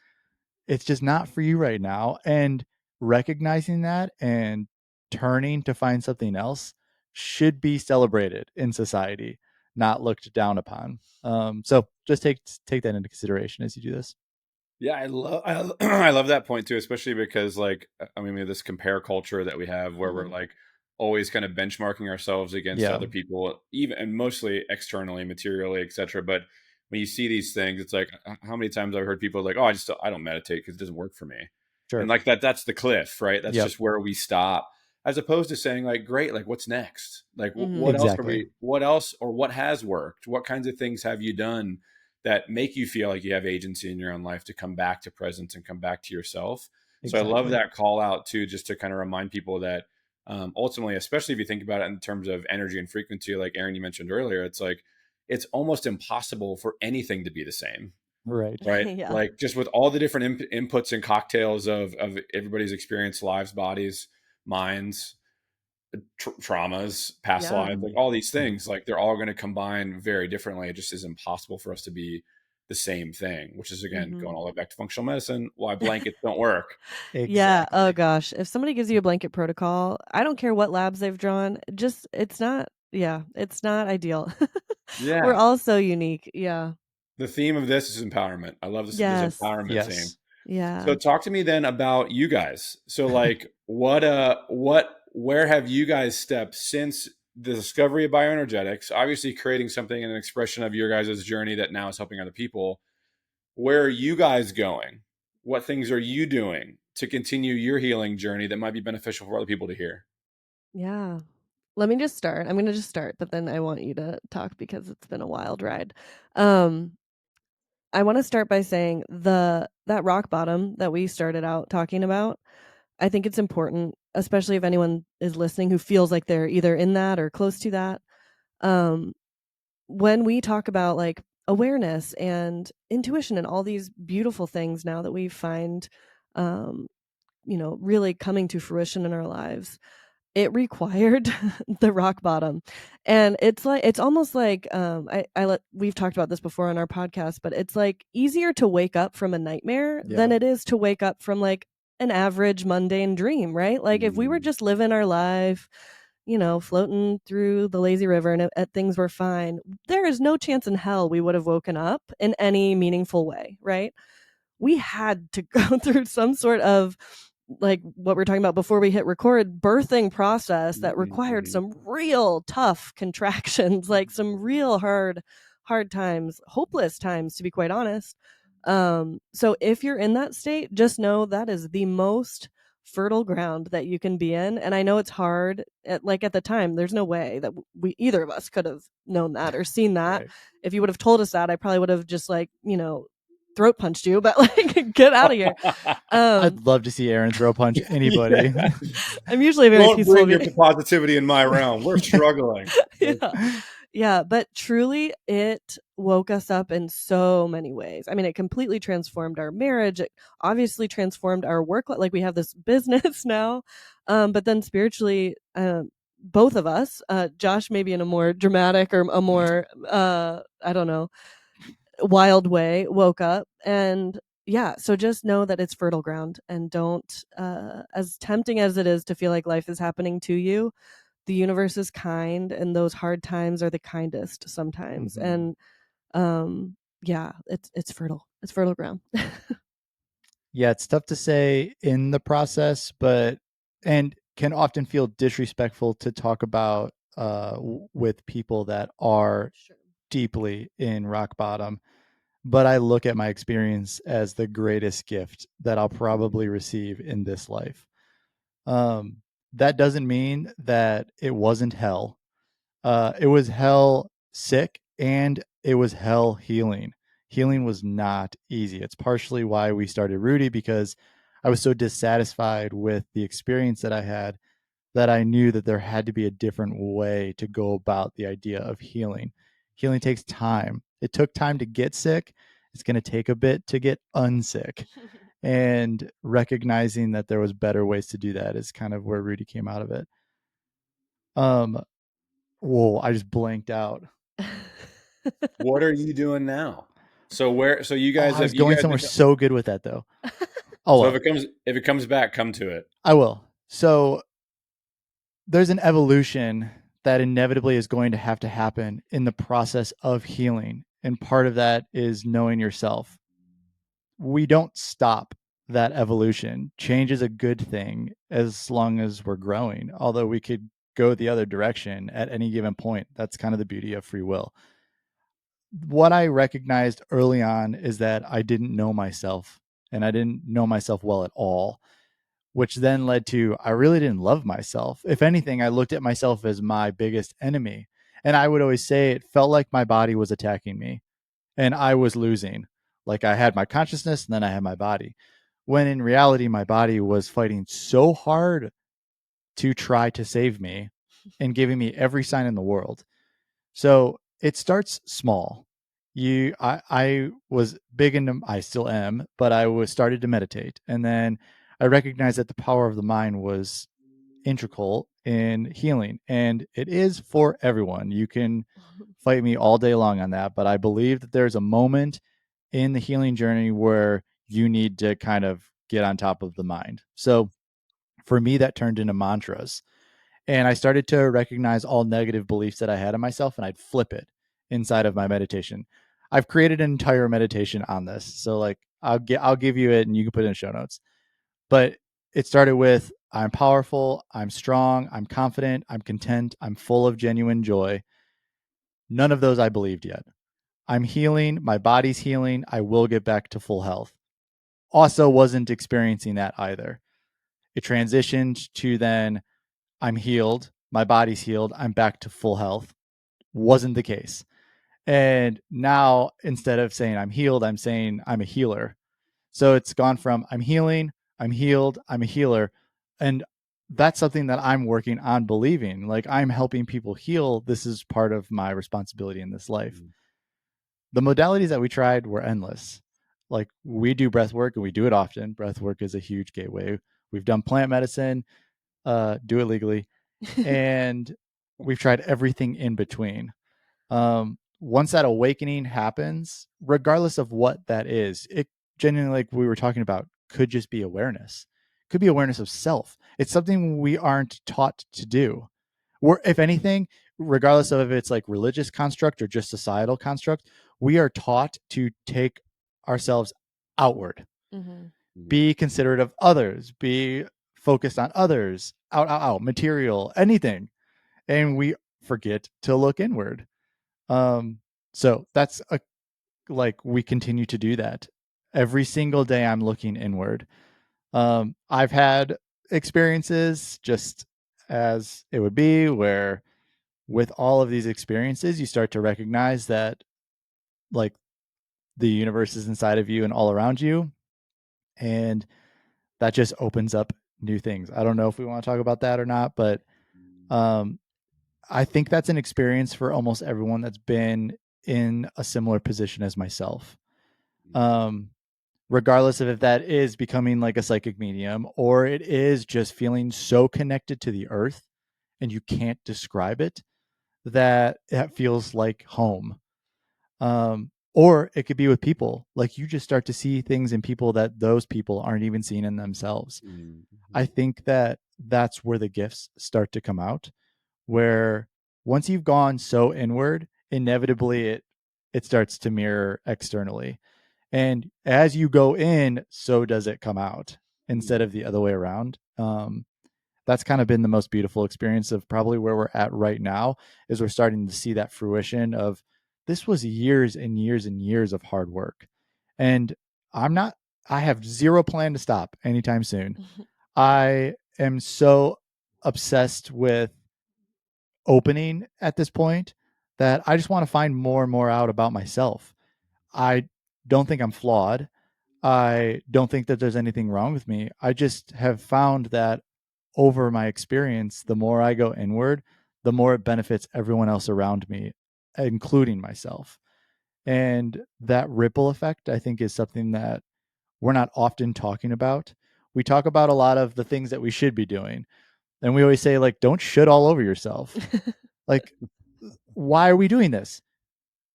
It's just not for you right now. And recognizing that and turning to find something else should be celebrated in society, not looked down upon. So just take that into consideration as you do this. Yeah, I love that point too, especially because like I mean we have this compare culture that we have where we're Mhm. like always kind of benchmarking ourselves against Yeah, other people, even and mostly externally, materially, etc. But when you see these things, it's like how many times I've heard people like, "Oh, I don't meditate because it doesn't work for me," and sure. like that's the cliff, right? That's Yep, just where we stop, as opposed to saying like, "Great, like what's next? Like what Mhm. else are exactly. we? What else or what has worked? What kinds of things have you done?" that make you feel like you have agency in your own life to come back to presence and come back to yourself. So I love Exactly. that call out too, just to kind of remind people that ultimately, especially if you think about it in terms of energy and frequency, like Erin, you mentioned earlier, it's like it's almost impossible for anything to be the same, Right. right? Yeah. Like just with all the different inputs and cocktails of everybody's experience, lives, bodies, minds, traumas, past Yeah. lives, like all these Mhm. things, like they're all going to combine very differently. It just is impossible for us to be the same thing, which is again Mhm. going all the way back to functional medicine, why blankets don't work. Yeah. Oh Exactly. gosh. If somebody gives you a blanket protocol, I don't care what labs they've drawn, just it's not, yeah, it's not ideal. We're Yeah. all so unique. Yeah. The theme of this is empowerment. I love this Yes. empowerment theme. Yes. So Yeah. talk to me then about you guys. So like what where have you guys stepped since the discovery of bioenergetics, obviously creating something and an expression of your guys' journey that now is helping other people. Where are you guys going? What things are you doing to continue your healing journey that might be beneficial for other people to hear? Yeah. Let me just start. I'm going to just start, but then I want you to talk because it's been a wild ride. Um I want to start by saying that rock bottom that we started out talking about, I think it's important, especially if anyone is listening who feels like they're either in that or close to that. Um, when we talk about like awareness and intuition and all these beautiful things now that we find, um, really coming to fruition in our lives, it required the rock bottom. And it's almost like we've talked about this before on our podcast, but it's like easier to wake up from a nightmare Yeah. than it is to wake up from like an average mundane dream, right? Like if we were Mm, just living our life, floating through the lazy river and things were fine, there is no chance in hell we would have woken up in any meaningful way, right? We had to go through some sort of, like what we are talking about before we hit record, birthing process that required mhm. some real tough contractions, like some real hard times, hopeless times, to be quite honest. So if you're in that state, just know that is the most fertile ground that you can be in. And I know it's hard like at the time there's no way that we either of us could have known that or seen that. Right. If you would have told us that, I probably would have just like, throat punched you, but like get out of here. I'd um love to see Aaron throw punch Yeah. anybody. I'm usually a very Don't peaceful bring your being. positivity in my realm. We're struggling. Yeah. Yeah, but truly it woke us up in so many ways. I mean, it completely transformed our marriage. It obviously transformed our work. Like we have this business now. But then spiritually, both of us, Josh maybe in a more dramatic or a more, I don't know, wild way, woke up. And yeah, so just know that it's fertile ground, and don't, as tempting as it is to feel like life is happening to you, the universe is kind, and those hard times are the kindest sometimes. Mhm. And yeah, it's fertile. It's fertile ground. Yeah, it's tough to say in the process, but and can often feel disrespectful to talk about with people that are Sure. deeply in rock bottom. But I look at my experience as the greatest gift that I'll probably receive in this life. Um, that doesn't mean that it wasn't hell. It was hell sick and it was hell healing. Healing was not easy. It's partially why we started Rudy, because I was so dissatisfied with the experience that I had that I knew that there had to be a different way to go about the idea of healing. Healing takes time. It took time to get sick. It's going to take a bit to get unsick. And recognizing that there was better ways to do that is kind of where Rudy came out of it. Um, Whoa, I just blanked out. What are you doing now? So where so Oh, I was you going guys somewhere been so good with that though. Oh so well, if it comes back, come to it. I will. So there's an evolution that inevitably is going to have to happen in the process of healing. And part of that is knowing yourself. we don't stop that evolution. Change is a good thing as long as we're growing, although we could go the other direction at any given point. That's kind of the beauty of free will. What I recognized early on is that I didn't know myself, and I didn't know myself well at all, which then led to I really didn't love myself. If anything, I looked at myself as my biggest enemy. And I would always say it felt like my body was attacking me and I was losing. Like I had my consciousness and then I had my body. When in reality, my body was fighting so hard to try to save me and giving me every sign in the world. So it starts small. I was big into, I still am, but I was started to meditate. And then I recognized that the power of the mind was integral in healing. And it is for everyone. You can fight me all day long on that, but I believe that there's a moment in the healing journey where you need to kind of get on top of the mind. So for me, that turned into mantras. And I started to recognize all negative beliefs that I had in myself and I'd flip it inside of my meditation. I've created an entire meditation on this. So like I'll give you it and you can put it in show notes. But it started with I'm powerful, I'm strong, I'm confident, I'm content, I'm full of genuine joy. None of those I believed yet. I'm healing, my body's healing, I will get back to full health. Also wasn't experiencing that either. It transitioned to then I'm healed, my body's healed, I'm back to full health. Wasn't the case. And now instead of saying I'm healed, I'm saying I'm a healer. So it's gone from I'm healing, I'm healed, I'm a healer. And that's something that I'm working on believing. Like I'm helping people heal. This is part of my responsibility in this life. The modalities that we tried were endless. Like we do breath work and we do it often. Breath work is a huge gateway. We've done plant medicine, do it legally, and we've tried everything in between. Once that awakening happens, regardless of what that is, it genuinely, like we were talking about, could just be awareness. Could be awareness of self. It's something we aren't taught to do. We're, if anything, regardless of if it's like religious construct or just societal construct, we are taught to take ourselves outward, Mm-hmm. be considerate of others, be focused on others, out, material, anything. And we forget to look inward. So that's a, like we continue to do that. Every single day I'm looking inward. I've had experiences just as it would be where with all of these experiences you start to recognize that like the universe is inside of you and all around you, and that just opens up new things. I don't know if we want to talk about that or not, but um I think that's an experience for almost everyone that's been in a similar position as myself. Um, Regardless of if that is becoming like a psychic medium or it is just feeling so connected to the earth and you can't describe it, that it feels like home. Or it could be with people. Like you just start to see things in people that those people aren't even seeing in themselves. I think that that's where the gifts start to come out, where once you've gone so inward, inevitably it starts to mirror externally. And as you go in, so does it come out instead of the other way around. That's kind of been the most beautiful experience of probably where we're at right now, is we're starting to see that fruition of this was years and years and years of hard work. And I'm not, I have zero plan to stop anytime soon. I am so obsessed with opening at this point that I just want to find more and more out about myself. I don't think I'm flawed. I don't think that there's anything wrong with me. I just have found that over my experience, the more I go inward, the more it benefits everyone else around me, including myself. And that ripple effect, I think, is something that we're not often talking about. We talk about a lot of the things that we should be doing. And we always say, like, don't shit all over yourself. Like, why are we doing this?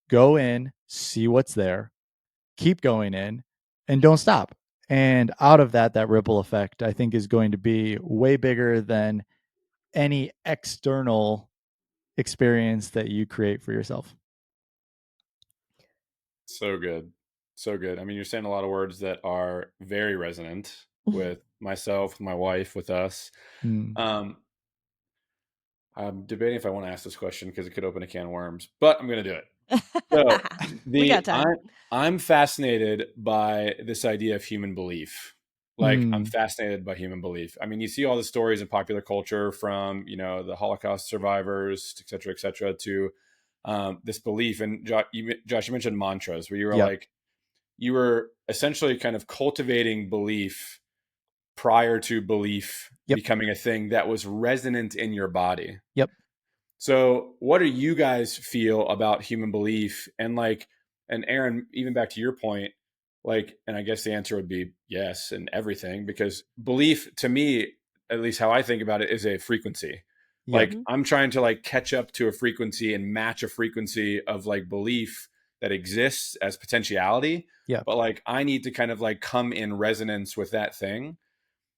Go in, see what's there, keep going in, and don't stop. And out of that, that ripple effect, I think, is going to be way bigger than any external experience that you create for yourself. So good. So good. I mean, you're saying a lot of words that are very resonant with myself, with my wife, with us. Mm. Um, I'm debating if I want to ask this question because it could open a can of worms, but I'm going to do it. So We got the time. I'm fascinated by this idea of human belief. Like I'm Mm. fascinated by human belief. I mean, you see all the stories in popular culture from the Holocaust survivors, et cetera, to this belief. And Josh, you mentioned mantras, where Yep. you were essentially kind of cultivating belief prior to belief Yep. becoming a thing that was resonant in your body. Yep. So, what do you guys feel about human belief? And Erin, even back to your point, and I guess the answer would be yes and everything, because belief to me, at least how I think about it, is a frequency. Yep. Like, Mhm. I'm trying to catch up to a frequency and match a frequency of belief that exists as potentiality. Yep. But I need to kind of come in resonance with that thing.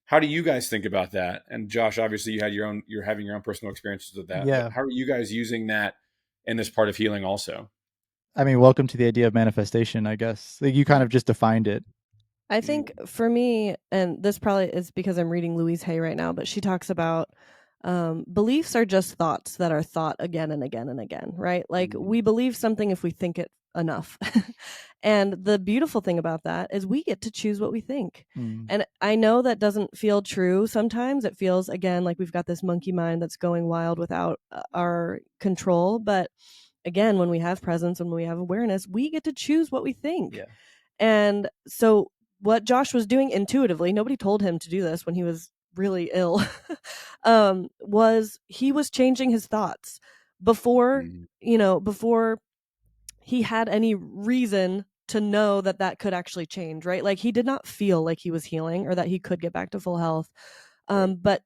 How do you guys think about that? And Josh, obviously you're having your own personal experiences with that, but Yeah. how are you guys using that in this part of healing also? I mean, welcome to the idea of manifestation, I guess. Like, you kind of just defined it. I Mm, think for me, and this probably is because I'm reading Louise Hay right now, but she talks about beliefs are just thoughts that are thought again and again and again, right? Like mm, we believe something if we think it enough. And the beautiful thing about that is we get to choose what we think. Mm. And I know that doesn't feel true sometimes. It feels, again, like we've got this monkey mind that's going wild without our control. But again, when we have presence, when we have awareness, we get to choose what we think. Yeah. And so what Josh was doing intuitively, nobody told him to do this when he was really ill, was he was changing his thoughts before, mm, before he had any reason to know that that could actually change, right? Like he did not feel like he was healing or that he could get back to full health. right. But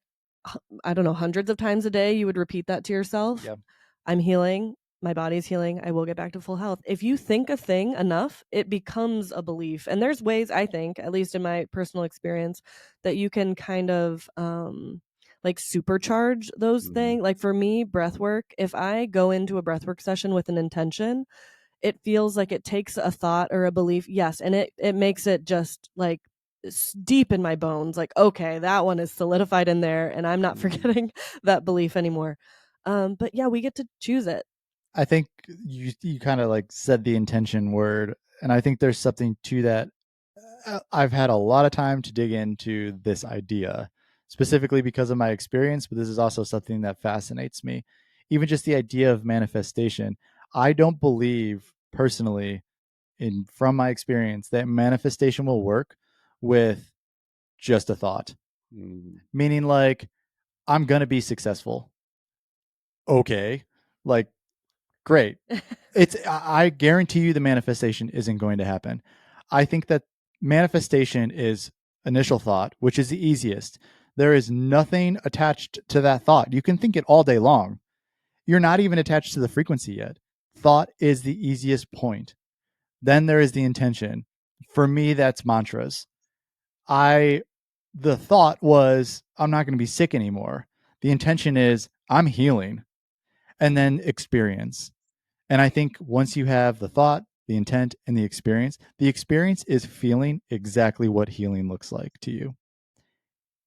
I don't know, hundreds of times a day, you would repeat that to yourself. Yep. I'm healing. My body's healing. I will get back to full health. If you think a thing enough, it becomes a belief. And there's ways, I think, at least in my personal experience, that you can kind of like supercharge those Mm, things. Like for me, breath work, if I go into a breath work session with an intention, it feels like it takes a thought or a belief, yes, and it makes it just like deep in my bones, like okay, that one is solidified in there and I'm not mm, forgetting that belief anymore. But yeah, we get to choose it. I think you kind of like said the intention word, and I think there's something to that. I've had a lot of time to dig into this idea, specifically because of my experience, but this is also something that fascinates me. Even just the idea of manifestation. I don't believe personally, in from my experience, that manifestation will work with just a thought. mm, Meaning, like, I'm gonna be successful. Okay, like, great. I guarantee you the manifestation isn't going to happen. I think that manifestation is initial thought, which is the easiest. There is nothing attached to that thought. You can think it all day long. You're not even attached to the frequency yet. Thought is the easiest point. Then there is the intention. For me, that's mantras. I the thought was I'm not going to be sick anymore. The intention is I'm healing, and then experience. And I think once you have the thought, the intent, and the experience is feeling exactly what healing looks like to you.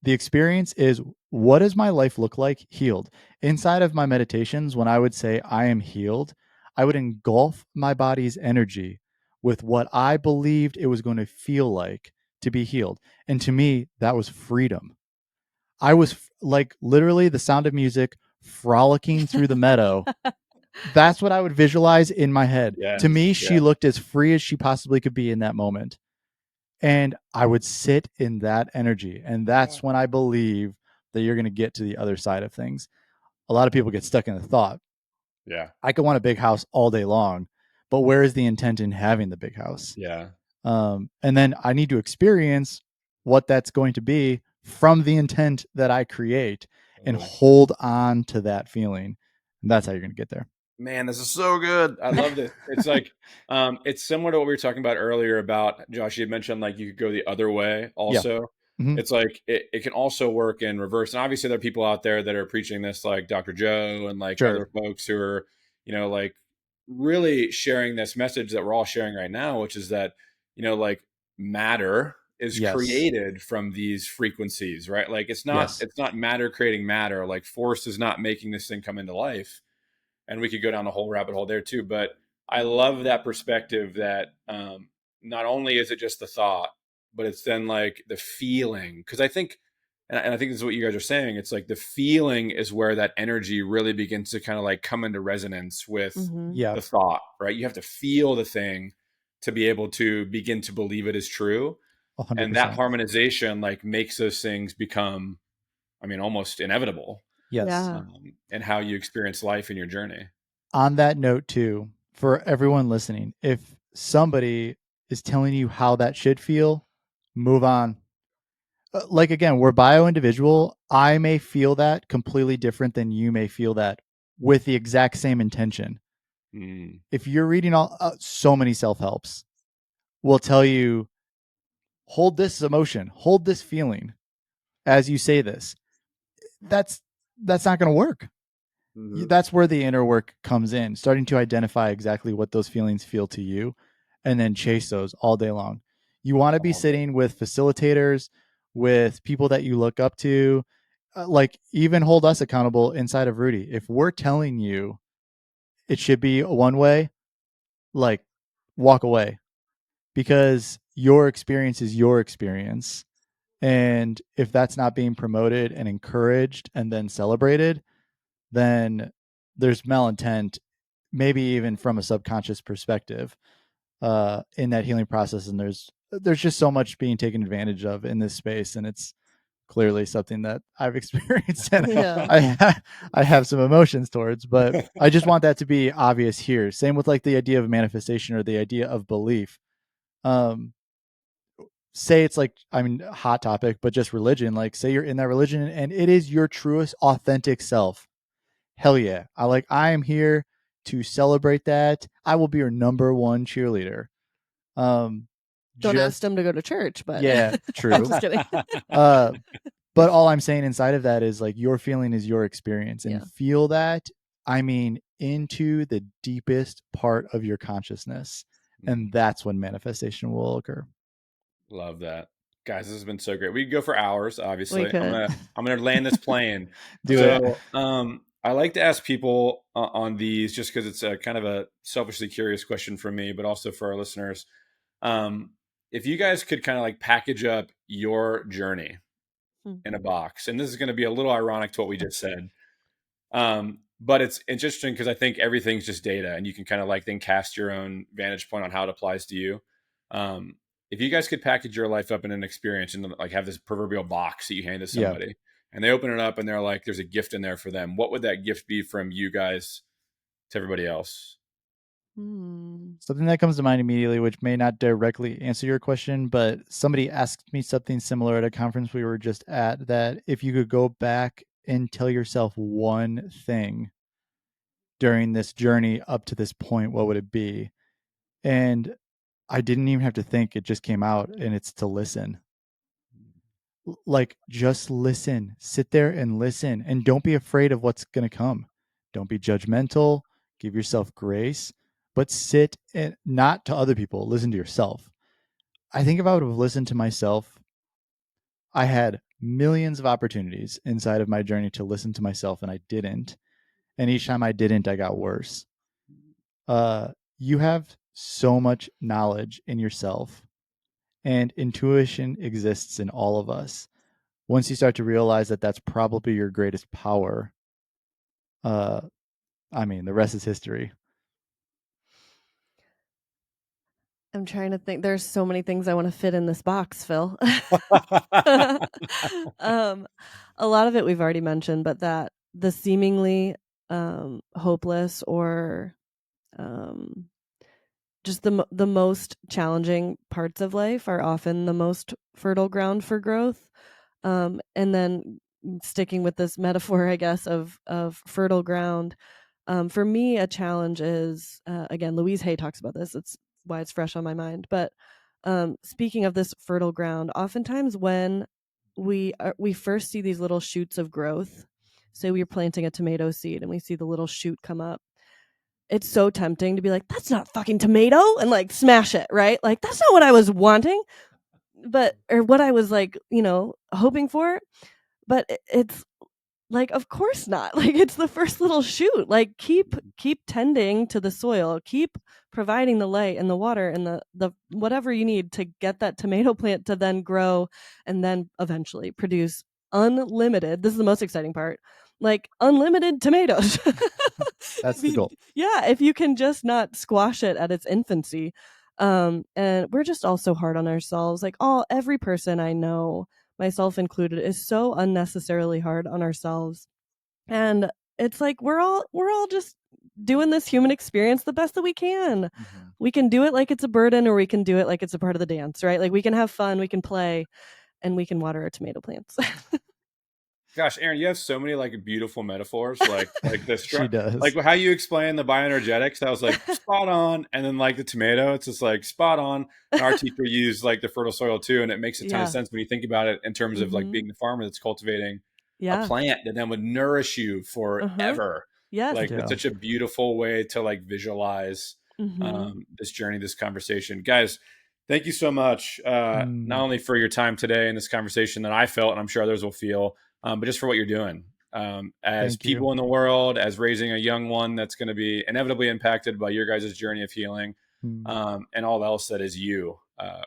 The experience is, what does my life look like healed? Inside of my meditations, when I would say I am healed, I would engulf my body's energy with what I believed it was going to feel like to be healed. And to me, that was freedom. I was like literally the sound of music frolicking through the meadow. That's what I would visualize in my head. To yes. me, Yeah. she looked as free as she possibly could be in that moment. And I would sit in that energy. And that's when I believe that you're going to get to the other side of things. A lot of people get stuck in the thought. Yeah. I could want a big house all day long, but where is the intent in having the big house? Yeah. And then I need to experience what that's going to be from the intent that I create and Totally. hold on to that feeling. And that's how you're going to get there. Man, this is so good. I love this. It's it's similar to what we were talking about earlier about Josh. You had mentioned you could go the other way Yeah. also. Mm-hmm. It's it can also work in reverse. And obviously there are people out there that are preaching this like Dr. Joe and Sure. other folks who are, really sharing this message that we're all sharing right now, which is that, like matter is Yes. created from these frequencies, right? Like Yes. it's not matter creating matter. Like force is not making this thing come into life. And we could go down the whole rabbit hole there too. But I love that perspective that not only is it just the thought, but it's then like the feeling. Because I think, and I think this is what you guys are saying. It's like the feeling is where that energy really begins to kind of like come into resonance with Mm-hmm. Yeah. the thought, right? You have to feel the thing to be able to begin to believe it is true. And that 100%. harmonization like makes those things become, I mean, almost inevitable Yes. Yeah. in how you experience life in your journey. On that note, too, for everyone listening, if somebody is telling you how that should feel, move on. Like, again, we're bio individual. I may feel that completely different than you may feel that with the exact same intention. Mm. If you're reading so many self helps, will tell you, hold this emotion, hold this feeling as you say this. That's not going to work. Mm-hmm. That's where the inner work comes in, starting to identify exactly what those feelings feel to you and then chase those all day long. You want to be sitting with facilitators, with people that you look up to, like even hold us accountable inside of Rudy. If we're telling you it should be one way, like walk away, because your experience is your experience. And if that's not being promoted and encouraged and then celebrated, then there's malintent, maybe even from a subconscious perspective, in that healing process. And there's just so much being taken advantage of in this space, and it's clearly something that I've experienced and Yeah. I have some emotions towards. But I just want that to be obvious here. Same with like the idea of manifestation or the idea of belief. Um, say it's like, I mean, hot topic, but just religion. Like, say you're in that religion and it is your truest, authentic self. Hell yeah. I am here to celebrate that. I will be your number one cheerleader. Um, Don't ask just, them to go to church, but yeah, I'm true. just kidding. Uh, but all I'm saying inside of that is like your feeling is your experience, and Yeah. feel that. I mean, into the deepest part of your consciousness. And that's when manifestation will occur. Love that. Guys, this has been so great. We could go for hours, We obviously. could. I'm gonna land this plane. Do it. So I like to ask people on these just because it's a kind of a selfishly curious question for me, but also for our listeners. Um, if you guys could kind of like package up your journey Hmm. in a box, and this is going to be a little ironic to what we just said, but it's interesting because I think everything's just data, and you can kind of like then cast your own vantage point on how it applies to you. Um, if you guys could package your life up in an experience and like have this proverbial box that you hand to Yeah. somebody, and they open it up and they're like, "There's a gift in there for them." What would that gift be from you guys to everybody else? Something that comes to mind immediately, which may not directly answer your question, but somebody asked me something similar at a conference we were just at, that if you could go back and tell yourself one thing during this journey up to this point, what would it be? And I didn't even have to think, it just came out, and it's to listen. Like, just listen, sit there and listen, and don't be afraid of what's going to come. Don't be judgmental, give yourself grace, but sit and not to other people, listen to yourself. I think if I would have listened to myself, I had millions of opportunities inside of my journey to listen to myself, and I didn't. And each time I didn't, I got worse. You have so much knowledge in yourself, and intuition exists in all of us. Once you start to realize that that's probably your greatest power, uh, I mean, the rest is history. I'm trying to think. There's so many things I want to fit in this box, Phil. um, a lot of it we've already mentioned, but that the seemingly hopeless or um, just the most challenging parts of life are often the most fertile ground for growth. And then sticking with this metaphor, I guess, of fertile ground. For me, a challenge is again, Louise Hay talks about this. It's why it's fresh on my mind. But speaking of this fertile ground, oftentimes when we first see these little shoots of growth, say we're planting a tomato seed and we see the little shoot come up, it's so tempting to be like, that's not fucking tomato, and like smash it, right? Like, that's not what I was wanting, or what I was like, hoping for. But it's like, of course not. Like, it's the first little shoot. Like, keep tending to the soil, keep providing the light and the water and the whatever you need to get that tomato plant to then grow and then eventually produce unlimited. This is the most exciting part. Like, unlimited tomatoes. That's the goal. If you can just not squash it at its infancy. And we're just all so hard on ourselves. Like, every person I know, myself included, is so unnecessarily hard on ourselves. And it's like we're all just doing this human experience the best that we can. Mhm. We can do it like it's a burden, or we can do it like it's a part of the dance, right? Like, we can have fun, we can play, and we can water our tomato plants. Gosh, Erin, you have so many like beautiful metaphors, like She does. like how you explain the bioenergetics. That was like spot on, and then like the tomato, it's just like spot on. And our teacher used like the fertile soil too, and it makes a ton of sense when you think about it in terms of like being the farmer that's cultivating a plant that then would nourish you forever. Yes. Like Yeah. that's such a beautiful way to like visualize this journey, this conversation, guys. Thank you so much, not only for your time today and this conversation that I felt, and I'm sure others will feel, but just for what you're doing as Thank you. people in the world, as raising a young one that's going to be inevitably impacted by your guys' journey of healing, and all else that is you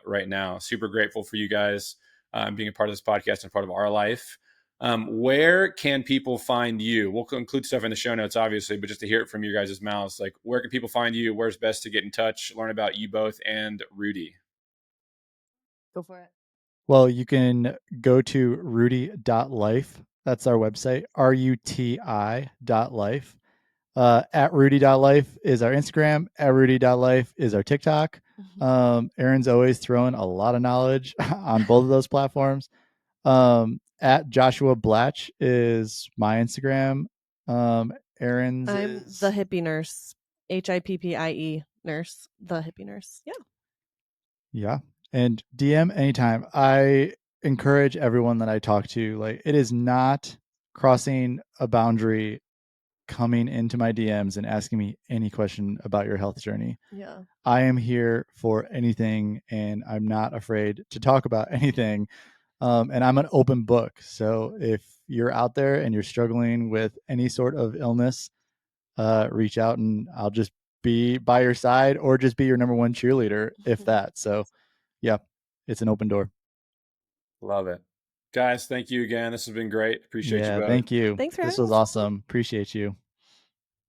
right now. Super grateful for you guys being a part of this podcast and part of our life. Where can people find you? We'll include stuff in the show notes, obviously, but just to hear it from you guys' mouths, like where can people find you? Where's best to get in touch, learn about you both and Rudy? Go for it. Well, you can go to rudy.life. That's our website, ruti.life. At rudy.life is our Instagram. At rudy.life is our TikTok. Erin's always throwing a lot of knowledge on both of those platforms. At Joshua Blatch is my Instagram. Erin's I'm is the hippie nurse, HIPPIE nurse, the hippie nurse. Yeah. And DM anytime. I encourage everyone that I talk to, like, it is not crossing a boundary coming into my DMs and asking me any question about your health journey. Yeah. I am here for anything, and I'm not afraid to talk about anything. And I'm an open book. So if you're out there and you're struggling with any sort of illness, reach out and I'll just be by your side or just be your number one cheerleader, if that. So yeah, it's an open door. Love it. Guys, thank you again. This has been great. Appreciate you both. Thank you. Thanks for This having was us. awesome. Appreciate you.